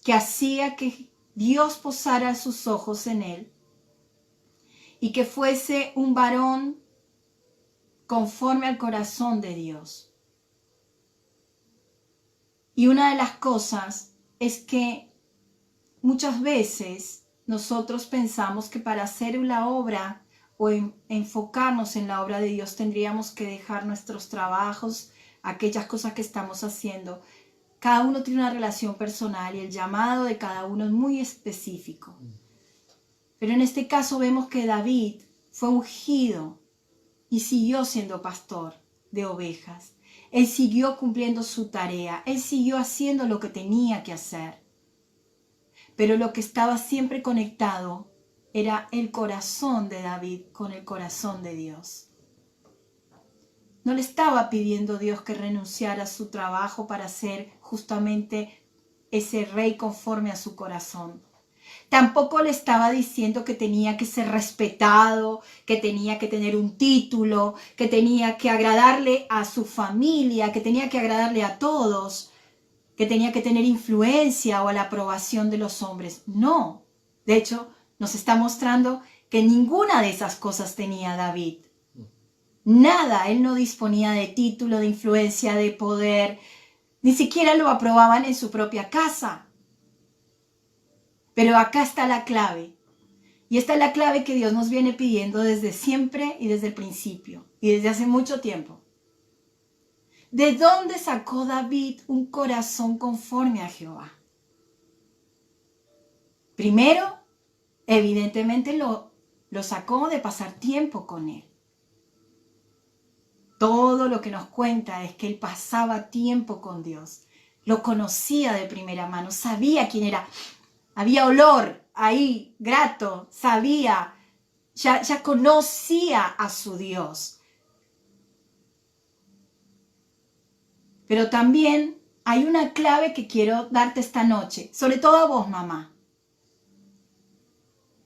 que hacía que Dios posara sus ojos en él y que fuese un varón conforme al corazón de Dios. Y una de las cosas es que muchas veces nosotros pensamos que para hacer la obra o enfocarnos en la obra de Dios tendríamos que dejar nuestros trabajos, aquellas cosas que estamos haciendo. Cada uno tiene una relación personal y el llamado de cada uno es muy específico. Pero en este caso vemos que David fue ungido y siguió siendo pastor de ovejas. Él siguió cumpliendo su tarea, él siguió haciendo lo que tenía que hacer. Pero lo que estaba siempre conectado era el corazón de David con el corazón de Dios. No le estaba pidiendo Dios que renunciara a su trabajo para ser justamente ese rey conforme a su corazón. Tampoco le estaba diciendo que tenía que ser respetado, que tenía que tener un título, que tenía que agradarle a su familia, que tenía que agradarle a todos, que tenía que tener influencia o a la aprobación de los hombres. No. De hecho, nos está mostrando que ninguna de esas cosas tenía David. Nada, él no disponía de título, de influencia, de poder. Ni siquiera lo aprobaban en su propia casa. Pero acá está la clave. Y esta es la clave que Dios nos viene pidiendo desde siempre y desde el principio. Y desde hace mucho tiempo. ¿De dónde sacó David un corazón conforme a Jehová? Primero, evidentemente lo sacó de pasar tiempo con él. Todo lo que nos cuenta es que él pasaba tiempo con Dios. Lo conocía de primera mano, sabía quién era. había olor ahí, grato, sabía, ya conocía a su Dios. Pero también hay una clave que quiero darte esta noche, sobre todo a vos, mamá.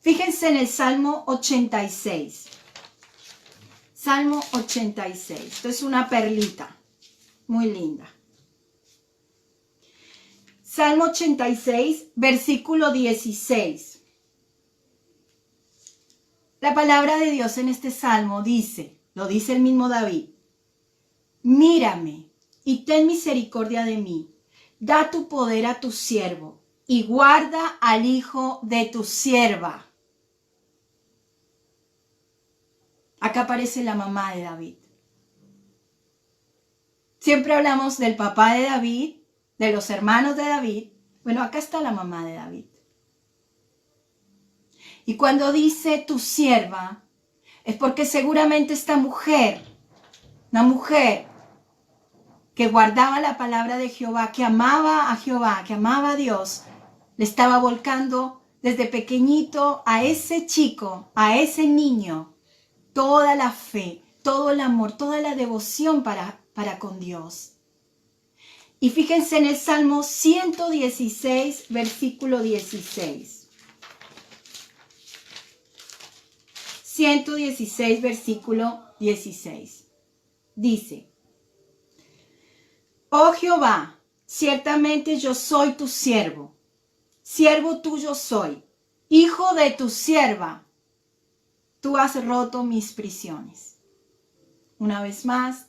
Fíjense en el Salmo 86. Salmo 86. Esto es una perlita muy linda. Salmo 86, versículo 16. La palabra de Dios en este salmo dice, lo dice el mismo David: mírame y ten misericordia de mí. Da tu poder a tu siervo y guarda al hijo de tu sierva. Acá aparece la mamá de David. Siempre hablamos del papá de David, de los hermanos de David. Bueno, acá está la mamá de David. Y cuando dice tu sierva, es porque seguramente esta mujer, una mujer que guardaba la palabra de Jehová, que amaba a Jehová, que amaba a Dios, le estaba volcando desde pequeñito a ese chico, a ese niño, toda la fe, todo el amor, toda la devoción para con Dios. Y fíjense en el Salmo 116, versículo 16. 116, versículo 16. Dice: oh Jehová, ciertamente yo soy tu siervo, siervo tuyo soy, hijo de tu sierva. Tú has roto mis prisiones. Una vez más,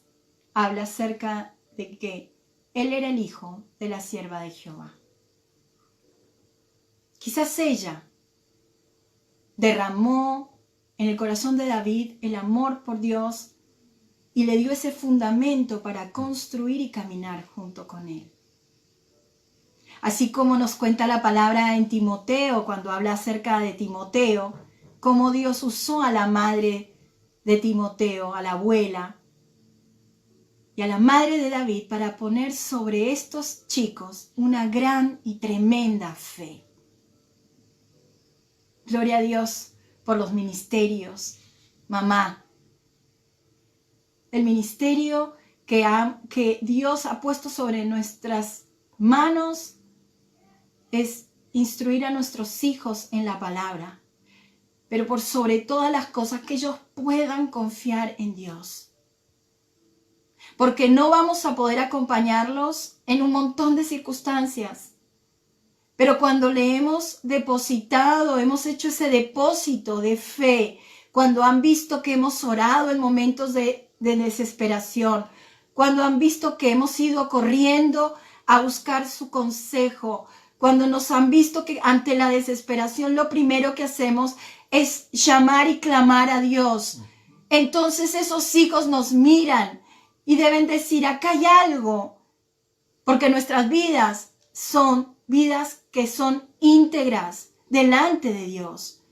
habla acerca de que él era el hijo de la sierva de Jehová. Quizás ella derramó en el corazón de David el amor por Dios y le dio ese fundamento para construir y caminar junto con él. Así como nos cuenta la palabra en Timoteo, cuando habla acerca de Timoteo, cómo Dios usó a la madre de Timoteo, a la abuela y a la madre de David para poner sobre estos chicos una gran y tremenda fe. Gloria a Dios por los ministerios, mamá. El ministerio que Dios ha puesto sobre nuestras manos es instruir a nuestros hijos en la palabra, pero por sobre todas las cosas que ellos puedan confiar en Dios. Porque no vamos a poder acompañarlos en un montón de circunstancias. Pero cuando le hemos depositado, hemos hecho ese depósito de fe, cuando han visto que hemos orado en momentos de desesperación, cuando han visto que hemos ido corriendo a buscar su consejo, cuando nos han visto que ante la desesperación lo primero que hacemos es llamar y clamar a Dios. Entonces esos hijos nos miran y deben decir, acá hay algo, porque nuestras vidas son vidas que son íntegras delante de Dios,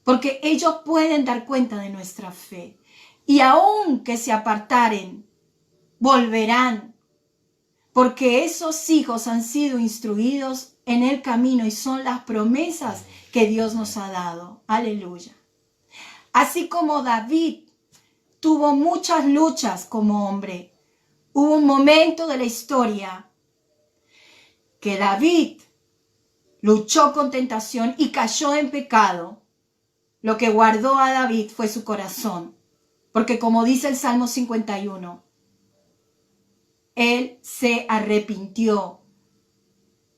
porque ellos pueden dar cuenta de nuestra fe. Y aun que se apartaren, volverán, porque esos hijos han sido instruidos en el camino y son las promesas que Dios nos ha dado. Aleluya. Así como David tuvo muchas luchas como hombre, hubo un momento de la historia que David luchó con tentación y cayó en pecado. Lo que guardó a David fue su corazón, porque como dice el Salmo 51, él se arrepintió.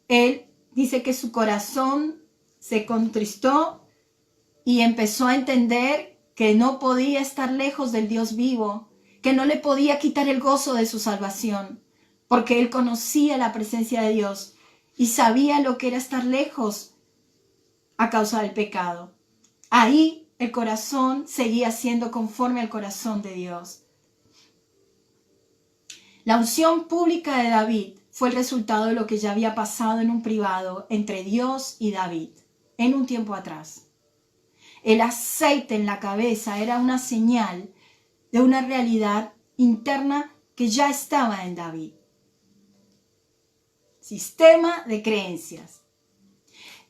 Él dice que su corazón se contristó y empezó a entender que no podía estar lejos del Dios vivo, que no le podía quitar el gozo de su salvación, porque él conocía la presencia de Dios y sabía lo que era estar lejos a causa del pecado. Ahí el corazón seguía siendo conforme al corazón de Dios. La unción pública de David fue el resultado de lo que ya había pasado en un privado entre Dios y David en un tiempo atrás. El aceite en la cabeza era una señal de una realidad interna que ya estaba en David. Sistema de creencias.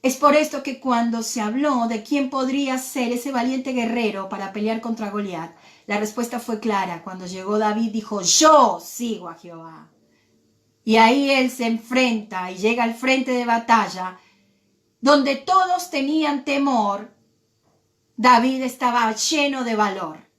Es por esto que cuando se habló de quién podría ser ese valiente guerrero para pelear contra Goliat, la respuesta fue clara. Cuando llegó David dijo, yo sigo a Jehová. Y ahí él se enfrenta y llega al frente de batalla, donde todos tenían temor. David estaba lleno de valor,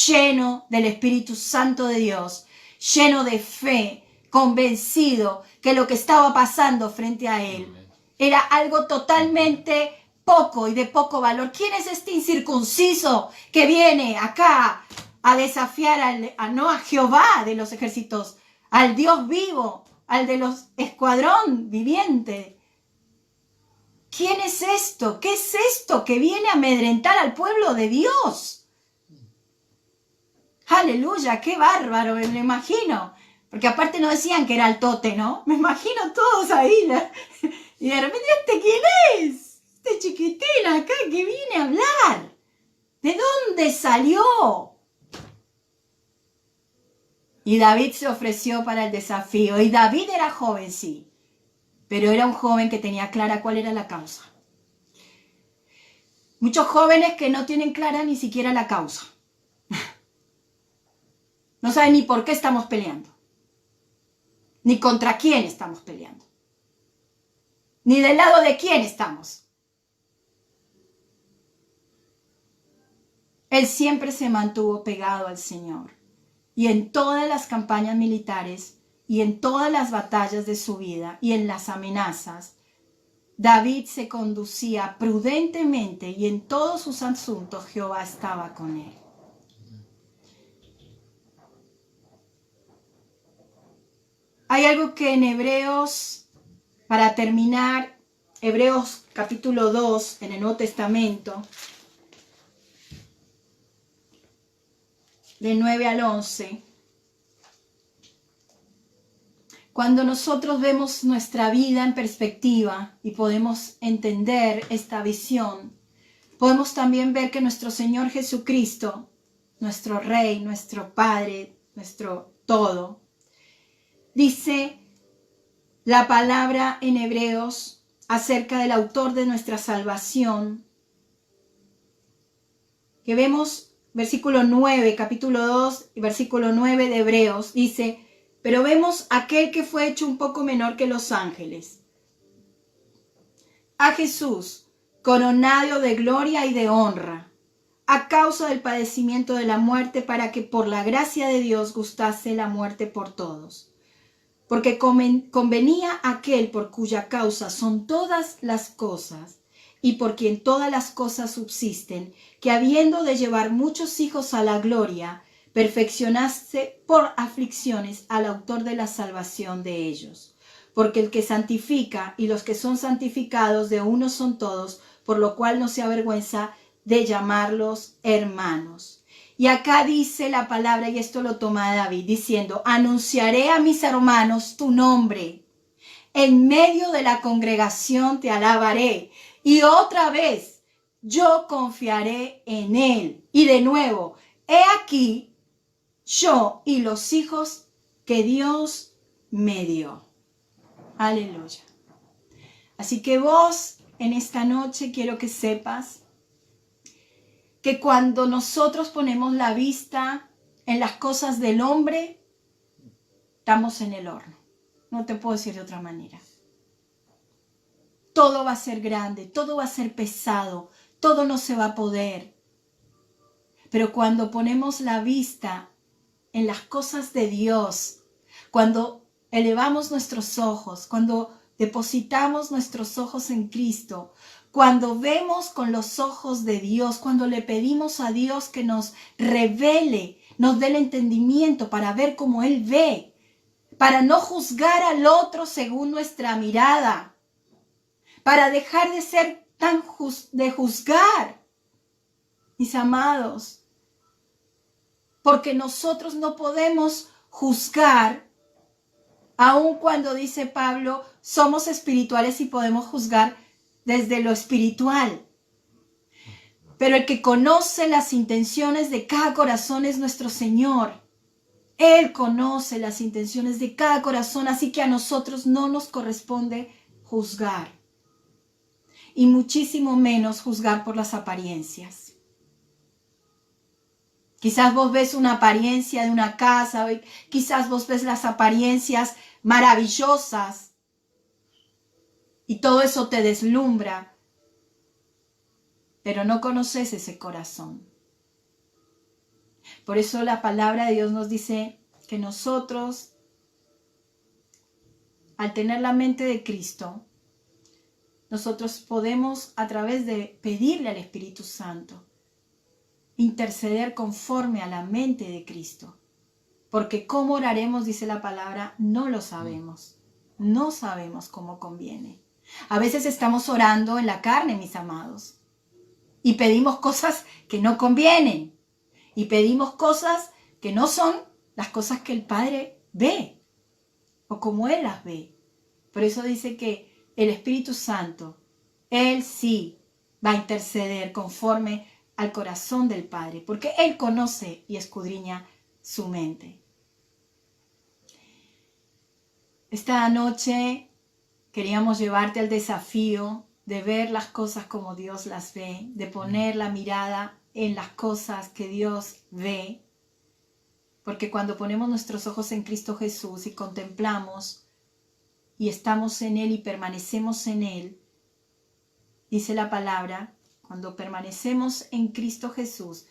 lleno del Espíritu Santo de Dios, lleno de fe, convencido que lo que estaba pasando frente a él era algo totalmente poco y de poco valor. ¿Quién es este incircunciso que viene acá a desafiar no a Jehová de los ejércitos, al Dios vivo, al de los escuadrón viviente? ¿Quién es esto? ¿Qué es esto que viene a amedrentar al pueblo de Dios? Aleluya, qué bárbaro, me lo imagino. Porque aparte no decían que era el tote, ¿no? Me imagino todos ahí. Y de repente, ¿este quién es? Este chiquitín acá que viene a hablar. ¿De dónde salió? Y David se ofreció para el desafío. Y David era joven, sí. Pero era un joven que tenía clara cuál era la causa. Muchos jóvenes que no tienen clara ni siquiera la causa. No saben ni por qué estamos peleando. Ni contra quién estamos peleando. Ni del lado de quién estamos. Él siempre se mantuvo pegado al Señor. Y en todas las campañas militares, y en todas las batallas de su vida, y en las amenazas, David se conducía prudentemente, y en todos sus asuntos Jehová estaba con él. Hay algo que en Hebreos, para terminar, Hebreos capítulo 2, en el Nuevo Testamento, de 9 al 11, cuando nosotros vemos nuestra vida en perspectiva y podemos entender esta visión, podemos también ver que nuestro Señor Jesucristo, nuestro Rey, nuestro Padre, nuestro todo, dice la palabra en Hebreos acerca del autor de nuestra salvación, que vemos versículo 9, capítulo 2 y versículo 9 de Hebreos, dice, pero vemos aquel que fue hecho un poco menor que los ángeles, a Jesús, coronado de gloria y de honra, a causa del padecimiento de la muerte, para que por la gracia de Dios gustase la muerte por todos. Porque convenía aquel por cuya causa son todas las cosas, y por quien todas las cosas subsisten, que habiendo de llevar muchos hijos a la gloria, perfeccionase por aflicciones al autor de la salvación de ellos. Porque el que santifica y los que son santificados de uno son todos, por lo cual no se avergüenza de llamarlos hermanos. Y acá dice la palabra, y esto lo toma David, diciendo, anunciaré a mis hermanos tu nombre. En medio de la congregación te alabaré. Y otra vez, yo confiaré en él. Y de nuevo, he aquí, yo y los hijos que Dios me dio. Aleluya. Así que vos, en esta noche, quiero que sepas que cuando nosotros ponemos la vista en las cosas del hombre, estamos en el horno. No te puedo decir de otra manera. Todo va a ser grande, todo va a ser pesado, todo no se va a poder. Pero cuando ponemos la vista en las cosas de Dios, cuando elevamos nuestros ojos, cuando depositamos nuestros ojos en Cristo, cuando vemos con los ojos de Dios, cuando le pedimos a Dios que nos revele, nos dé el entendimiento para ver como Él ve, para no juzgar al otro según nuestra mirada, para dejar de ser tan de juzgar, mis amados, porque nosotros no podemos juzgar, aun cuando dice Pablo, somos espirituales y podemos juzgar desde lo espiritual. Pero el que conoce las intenciones de cada corazón es nuestro Señor. Él conoce las intenciones de cada corazón, así que a nosotros no nos corresponde juzgar. y muchísimo menos juzgar por las apariencias. Quizás vos ves una apariencia de una casa, quizás vos ves las apariencias maravillosas y todo eso te deslumbra, pero no conoces ese corazón. Por eso la palabra de Dios nos dice que nosotros, al tener la mente de Cristo, nosotros podemos, a través de pedirle al Espíritu Santo, interceder conforme a la mente de Cristo. Porque cómo oraremos, dice la palabra, no lo sabemos. No sabemos cómo conviene. A veces estamos orando en la carne, mis amados, y pedimos cosas que no convienen. Y pedimos cosas que no son las cosas que el Padre ve, o como Él las ve. Por eso dice que el Espíritu Santo, Él sí va a interceder conforme al corazón del Padre, porque Él conoce y escudriña su mente. Esta noche queríamos llevarte al desafío de ver las cosas como Dios las ve, de poner la mirada en las cosas que Dios ve, porque cuando ponemos nuestros ojos en Cristo Jesús y contemplamos y estamos en Él y permanecemos en Él, dice la palabra, cuando permanecemos en Cristo Jesús,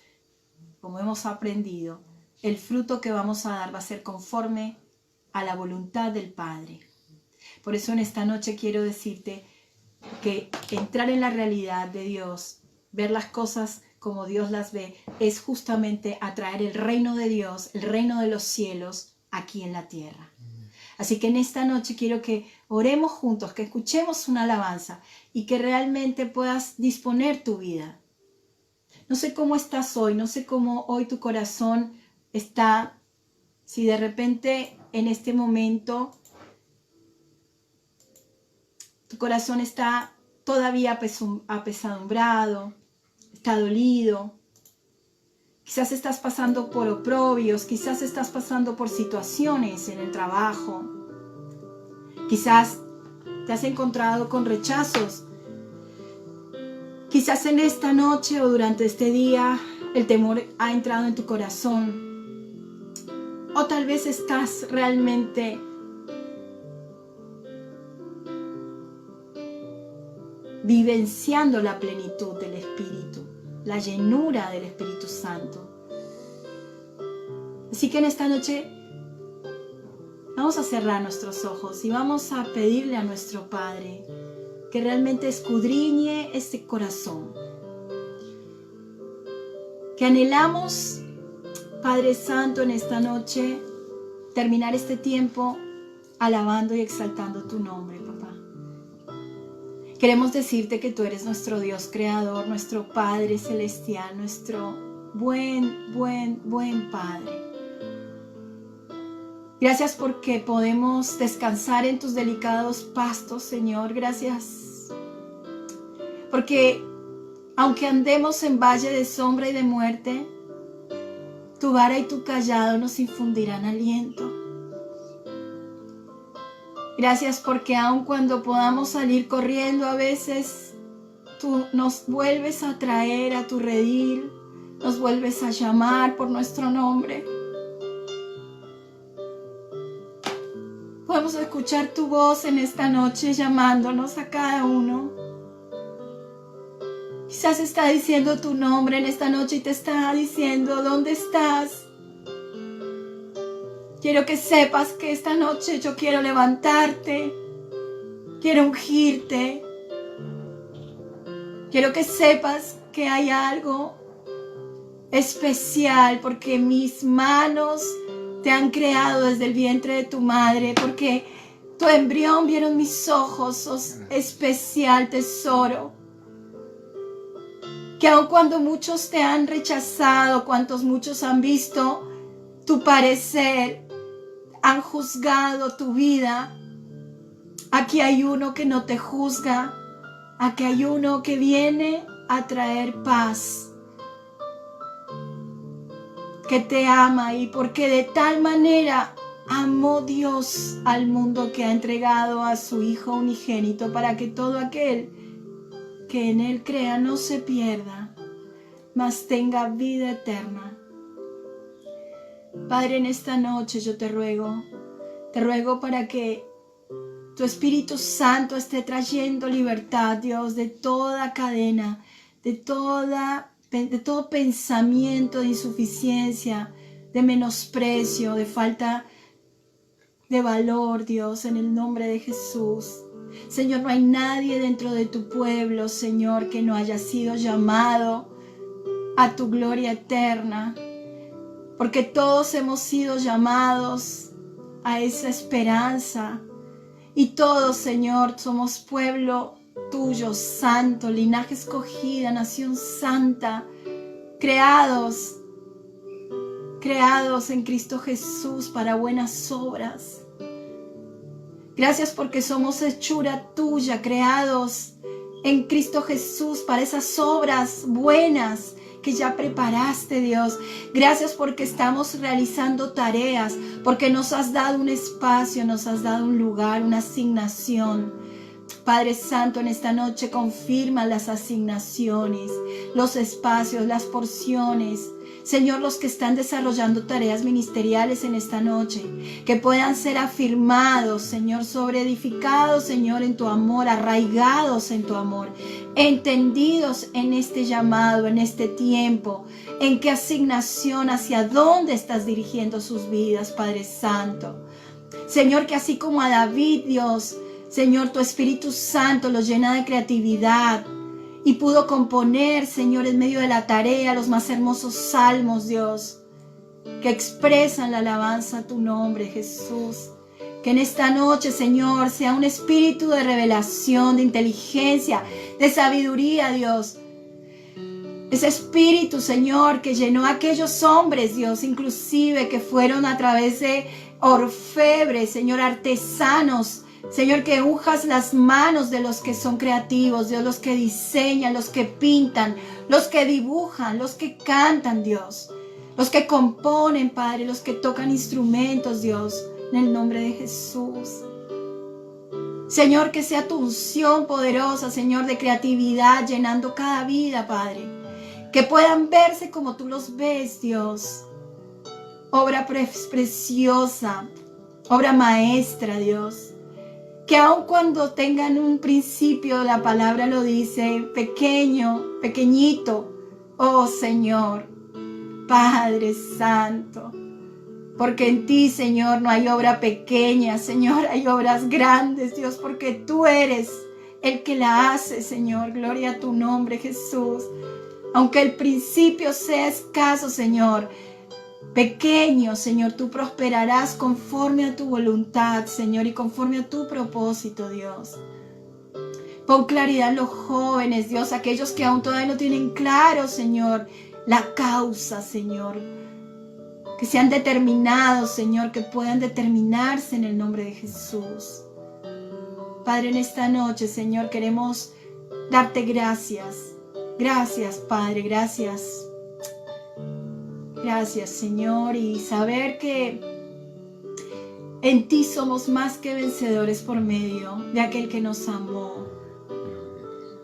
como hemos aprendido, el fruto que vamos a dar va a ser conforme a la voluntad del Padre. Por eso en esta noche quiero decirte que entrar en la realidad de Dios, ver las cosas como Dios las ve, es justamente atraer el reino de Dios, el reino de los cielos, aquí en la tierra. Así que en esta noche quiero que oremos juntos, que escuchemos una alabanza y que realmente puedas disponer tu vida. No sé cómo estás hoy, no sé cómo hoy tu corazón está, si de repente en este momento tu corazón está todavía apesadumbrado, está dolido. Quizás estás pasando por oprobios, quizás estás pasando por situaciones en el trabajo. Quizás te has encontrado con rechazos. Quizás en esta noche o durante este día el temor ha entrado en tu corazón. O tal vez estás realmente vivenciando la plenitud del Espíritu, la llenura del Espíritu Santo. Así que en esta noche vamos a cerrar nuestros ojos y vamos a pedirle a nuestro Padre que realmente escudriñe este corazón. Que anhelamos, Padre Santo, en esta noche terminar este tiempo alabando y exaltando tu nombre, papá. Queremos decirte que tú eres nuestro Dios creador, nuestro Padre celestial, nuestro buen Padre. Gracias porque podemos descansar en tus delicados pastos, Señor. Gracias porque aunque andemos en valle de sombra y de muerte, tu vara y tu cayado nos infundirán aliento. Gracias porque aun cuando podamos salir corriendo a veces, tú nos vuelves a traer a tu redil, nos vuelves a llamar por nuestro nombre. Podemos escuchar tu voz en esta noche llamándonos a cada uno. Quizás está diciendo tu nombre en esta noche y te está diciendo, ¿dónde estás? Quiero que sepas que esta noche yo quiero levantarte, quiero ungirte. Quiero que sepas que hay algo especial porque mis manos te han creado desde el vientre de tu madre, porque tu embrión vieron mis ojos, sos especial tesoro. Que aun cuando muchos te han rechazado, cuantos muchos han visto tu parecer, han juzgado tu vida, aquí hay uno que no te juzga, aquí hay uno que viene a traer paz, que te ama, y porque de tal manera amó Dios al mundo que ha entregado a su Hijo unigénito para que todo aquel que en Él crea no se pierda, mas tenga vida eterna. Padre, en esta noche yo te ruego para que tu Espíritu Santo esté trayendo libertad, Dios, de toda cadena, de todo pensamiento de insuficiencia, de menosprecio, de falta de valor, Dios, en el nombre de Jesús. Señor, no hay nadie dentro de tu pueblo, Señor, que no haya sido llamado a tu gloria eterna, porque todos hemos sido llamados a esa esperanza y todos, Señor, somos pueblo tuyo, santo, linaje escogida, nación santa, creados en Cristo Jesús para buenas obras. Gracias porque somos hechura tuya, creados en Cristo Jesús para esas obras buenas que ya preparaste, Dios. Gracias porque estamos realizando tareas, porque nos has dado un espacio, nos has dado un lugar, una asignación. Padre Santo, en esta noche confirma las asignaciones, los espacios, las porciones. Señor, los que están desarrollando tareas ministeriales en esta noche, que puedan ser afirmados, Señor, sobreedificados, Señor, en tu amor, arraigados en tu amor, entendidos en este llamado, en este tiempo, en qué asignación, hacia dónde estás dirigiendo sus vidas, Padre Santo. Señor, que así como a David, Dios, Señor, tu Espíritu Santo lo llena de creatividad, y pudo componer, Señor, en medio de la tarea, los más hermosos salmos, Dios, que expresan la alabanza a tu nombre, Jesús. Que en esta noche, Señor, sea un espíritu de revelación, de inteligencia, de sabiduría, Dios. Ese espíritu, Señor, que llenó a aquellos hombres, Dios, inclusive que fueron a través de orfebres, Señor, artesanos, Señor, que unjas las manos de los que son creativos, Dios, los que diseñan, los que pintan, los que dibujan, los que cantan, Dios, los que componen, Padre, los que tocan instrumentos, Dios, en el nombre de Jesús. Señor, que sea tu unción poderosa, Señor, de creatividad, llenando cada vida, Padre, que puedan verse como tú los ves, Dios. Obra preciosa, obra maestra, Dios. Que aun cuando tengan un principio, la palabra lo dice, pequeño, pequeñito, oh Señor, Padre Santo, porque en ti, Señor, no hay obra pequeña, Señor, hay obras grandes, Dios, porque tú eres el que la hace, Señor, gloria a tu nombre, Jesús. Aunque el principio sea escaso, Señor, pequeño, Señor, tú prosperarás conforme a tu voluntad, Señor, y conforme a tu propósito, Dios. Pon claridad en los jóvenes, Dios, aquellos que aún todavía no tienen claro, Señor, la causa, Señor. Que sean determinados, Señor, que puedan determinarse en el nombre de Jesús. Padre, en esta noche, Señor, queremos darte gracias. Gracias, Padre, gracias. Gracias, Señor, y saber que en ti somos más que vencedores por medio de aquel que nos amó.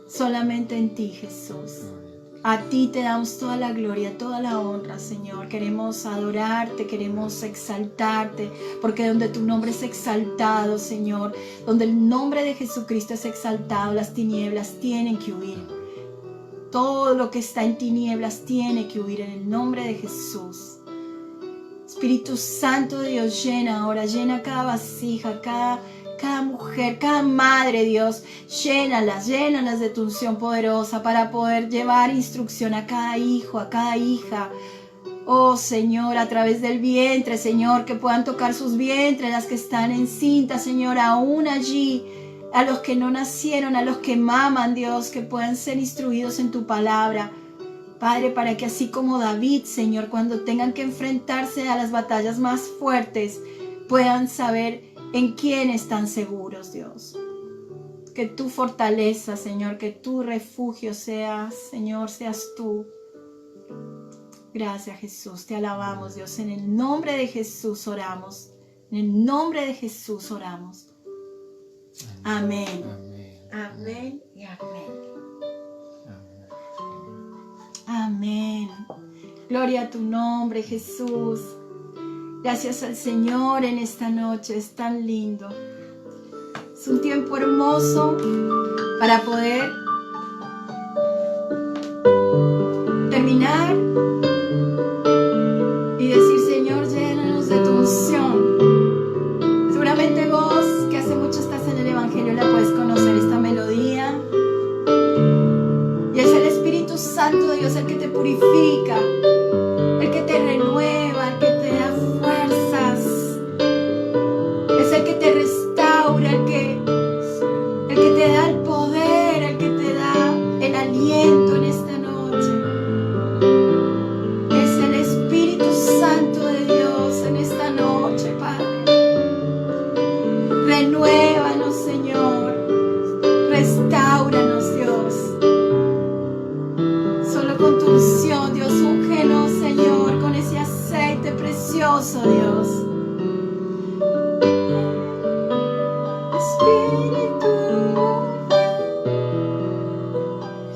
Solamente en ti, Jesús. A ti te damos toda la gloria, toda la honra, Señor. Queremos adorarte, queremos exaltarte, porque donde tu nombre es exaltado, Señor, donde el nombre de Jesucristo es exaltado, las tinieblas tienen que huir. Todo lo que está en tinieblas tiene que huir en el nombre de Jesús. Espíritu Santo de Dios, llena ahora, llena cada vasija, cada mujer, cada madre, Dios, llénalas de tu unción poderosa para poder llevar instrucción a cada hijo, a cada hija. Oh Señor, a través del vientre, Señor, que puedan tocar sus vientres, las que están encintas, Señor, aún allí, a los que no nacieron, a los que maman, Dios, que puedan ser instruidos en tu palabra. Padre, para que así como David, Señor, cuando tengan que enfrentarse a las batallas más fuertes, puedan saber en quién están seguros, Dios. Que tu fortaleza, Señor, que tu refugio seas, Señor, seas tú. Gracias, Jesús, te alabamos, Dios. En el nombre de Jesús oramos. En el nombre de Jesús oramos. Amén. Amén. Amén y amén. Amén. Gloria a tu nombre, Jesús. Gracias al Señor en esta noche, es tan lindo. Es un tiempo hermoso para poder terminar y decir, Señor, llénanos de tu unción. Seguramente vos, que hace mucho estás en el Evangelio, la puedes conocer esta melodía. Y es el Espíritu Santo de Dios el que te purifica, el que te renueva, el que te da fuerzas. Es el que te restaura, el que te da el poder, el que te da el aliento en esta noche. Es el Espíritu Santo de Dios en esta noche, Padre. Renuévanos, Señor. Restáuranos, Dios. Solo con tu unción, Dios, úngenos, Señor, con ese aceite precioso, Dios. Espíritu,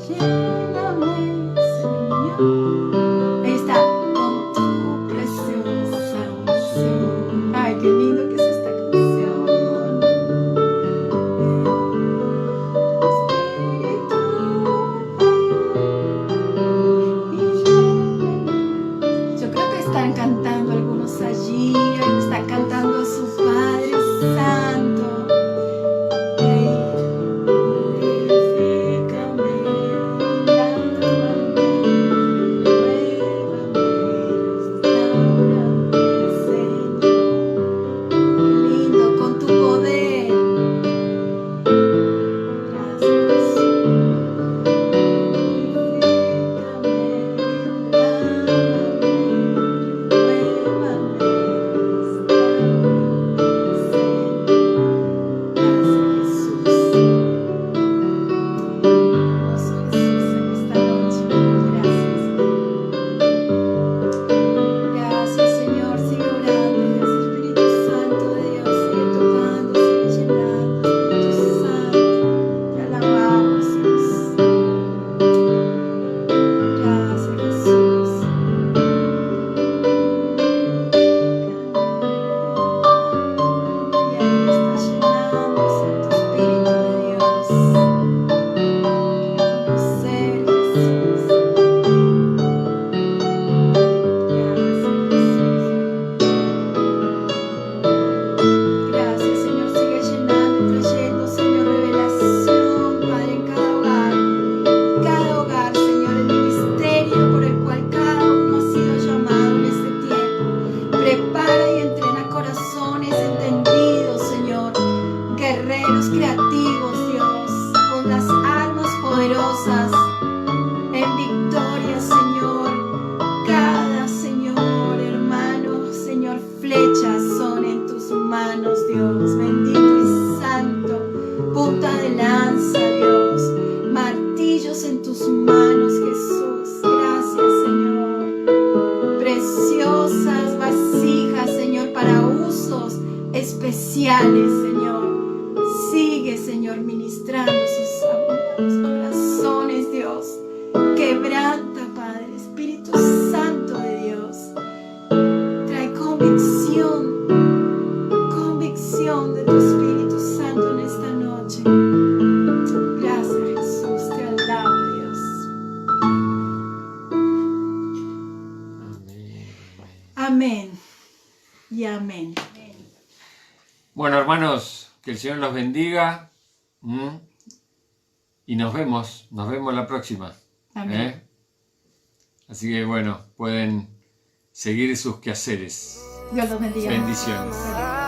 lléname, Señor. Ahí está, con tu preciosa unción. Ay, qué lindo que es esta canción. Yo creo que están cantando algunos allí, están cantando a su Padre Santo. Lindo, con tu poder. Gracias. Especiales, Señor. Sigue, Señor, ministrando sus corazones, Dios. Quebranta, Padre, Espíritu Santo de Dios. Trae convicción de tu Espíritu Santo en esta noche. Gracias, Jesús, te alabo, Dios. Amén y amén. Bueno, hermanos, que el Señor los bendiga y nos vemos la próxima. Amén. Así que bueno, pueden seguir sus quehaceres. Dios los bendiga. Bendiciones. Adiós.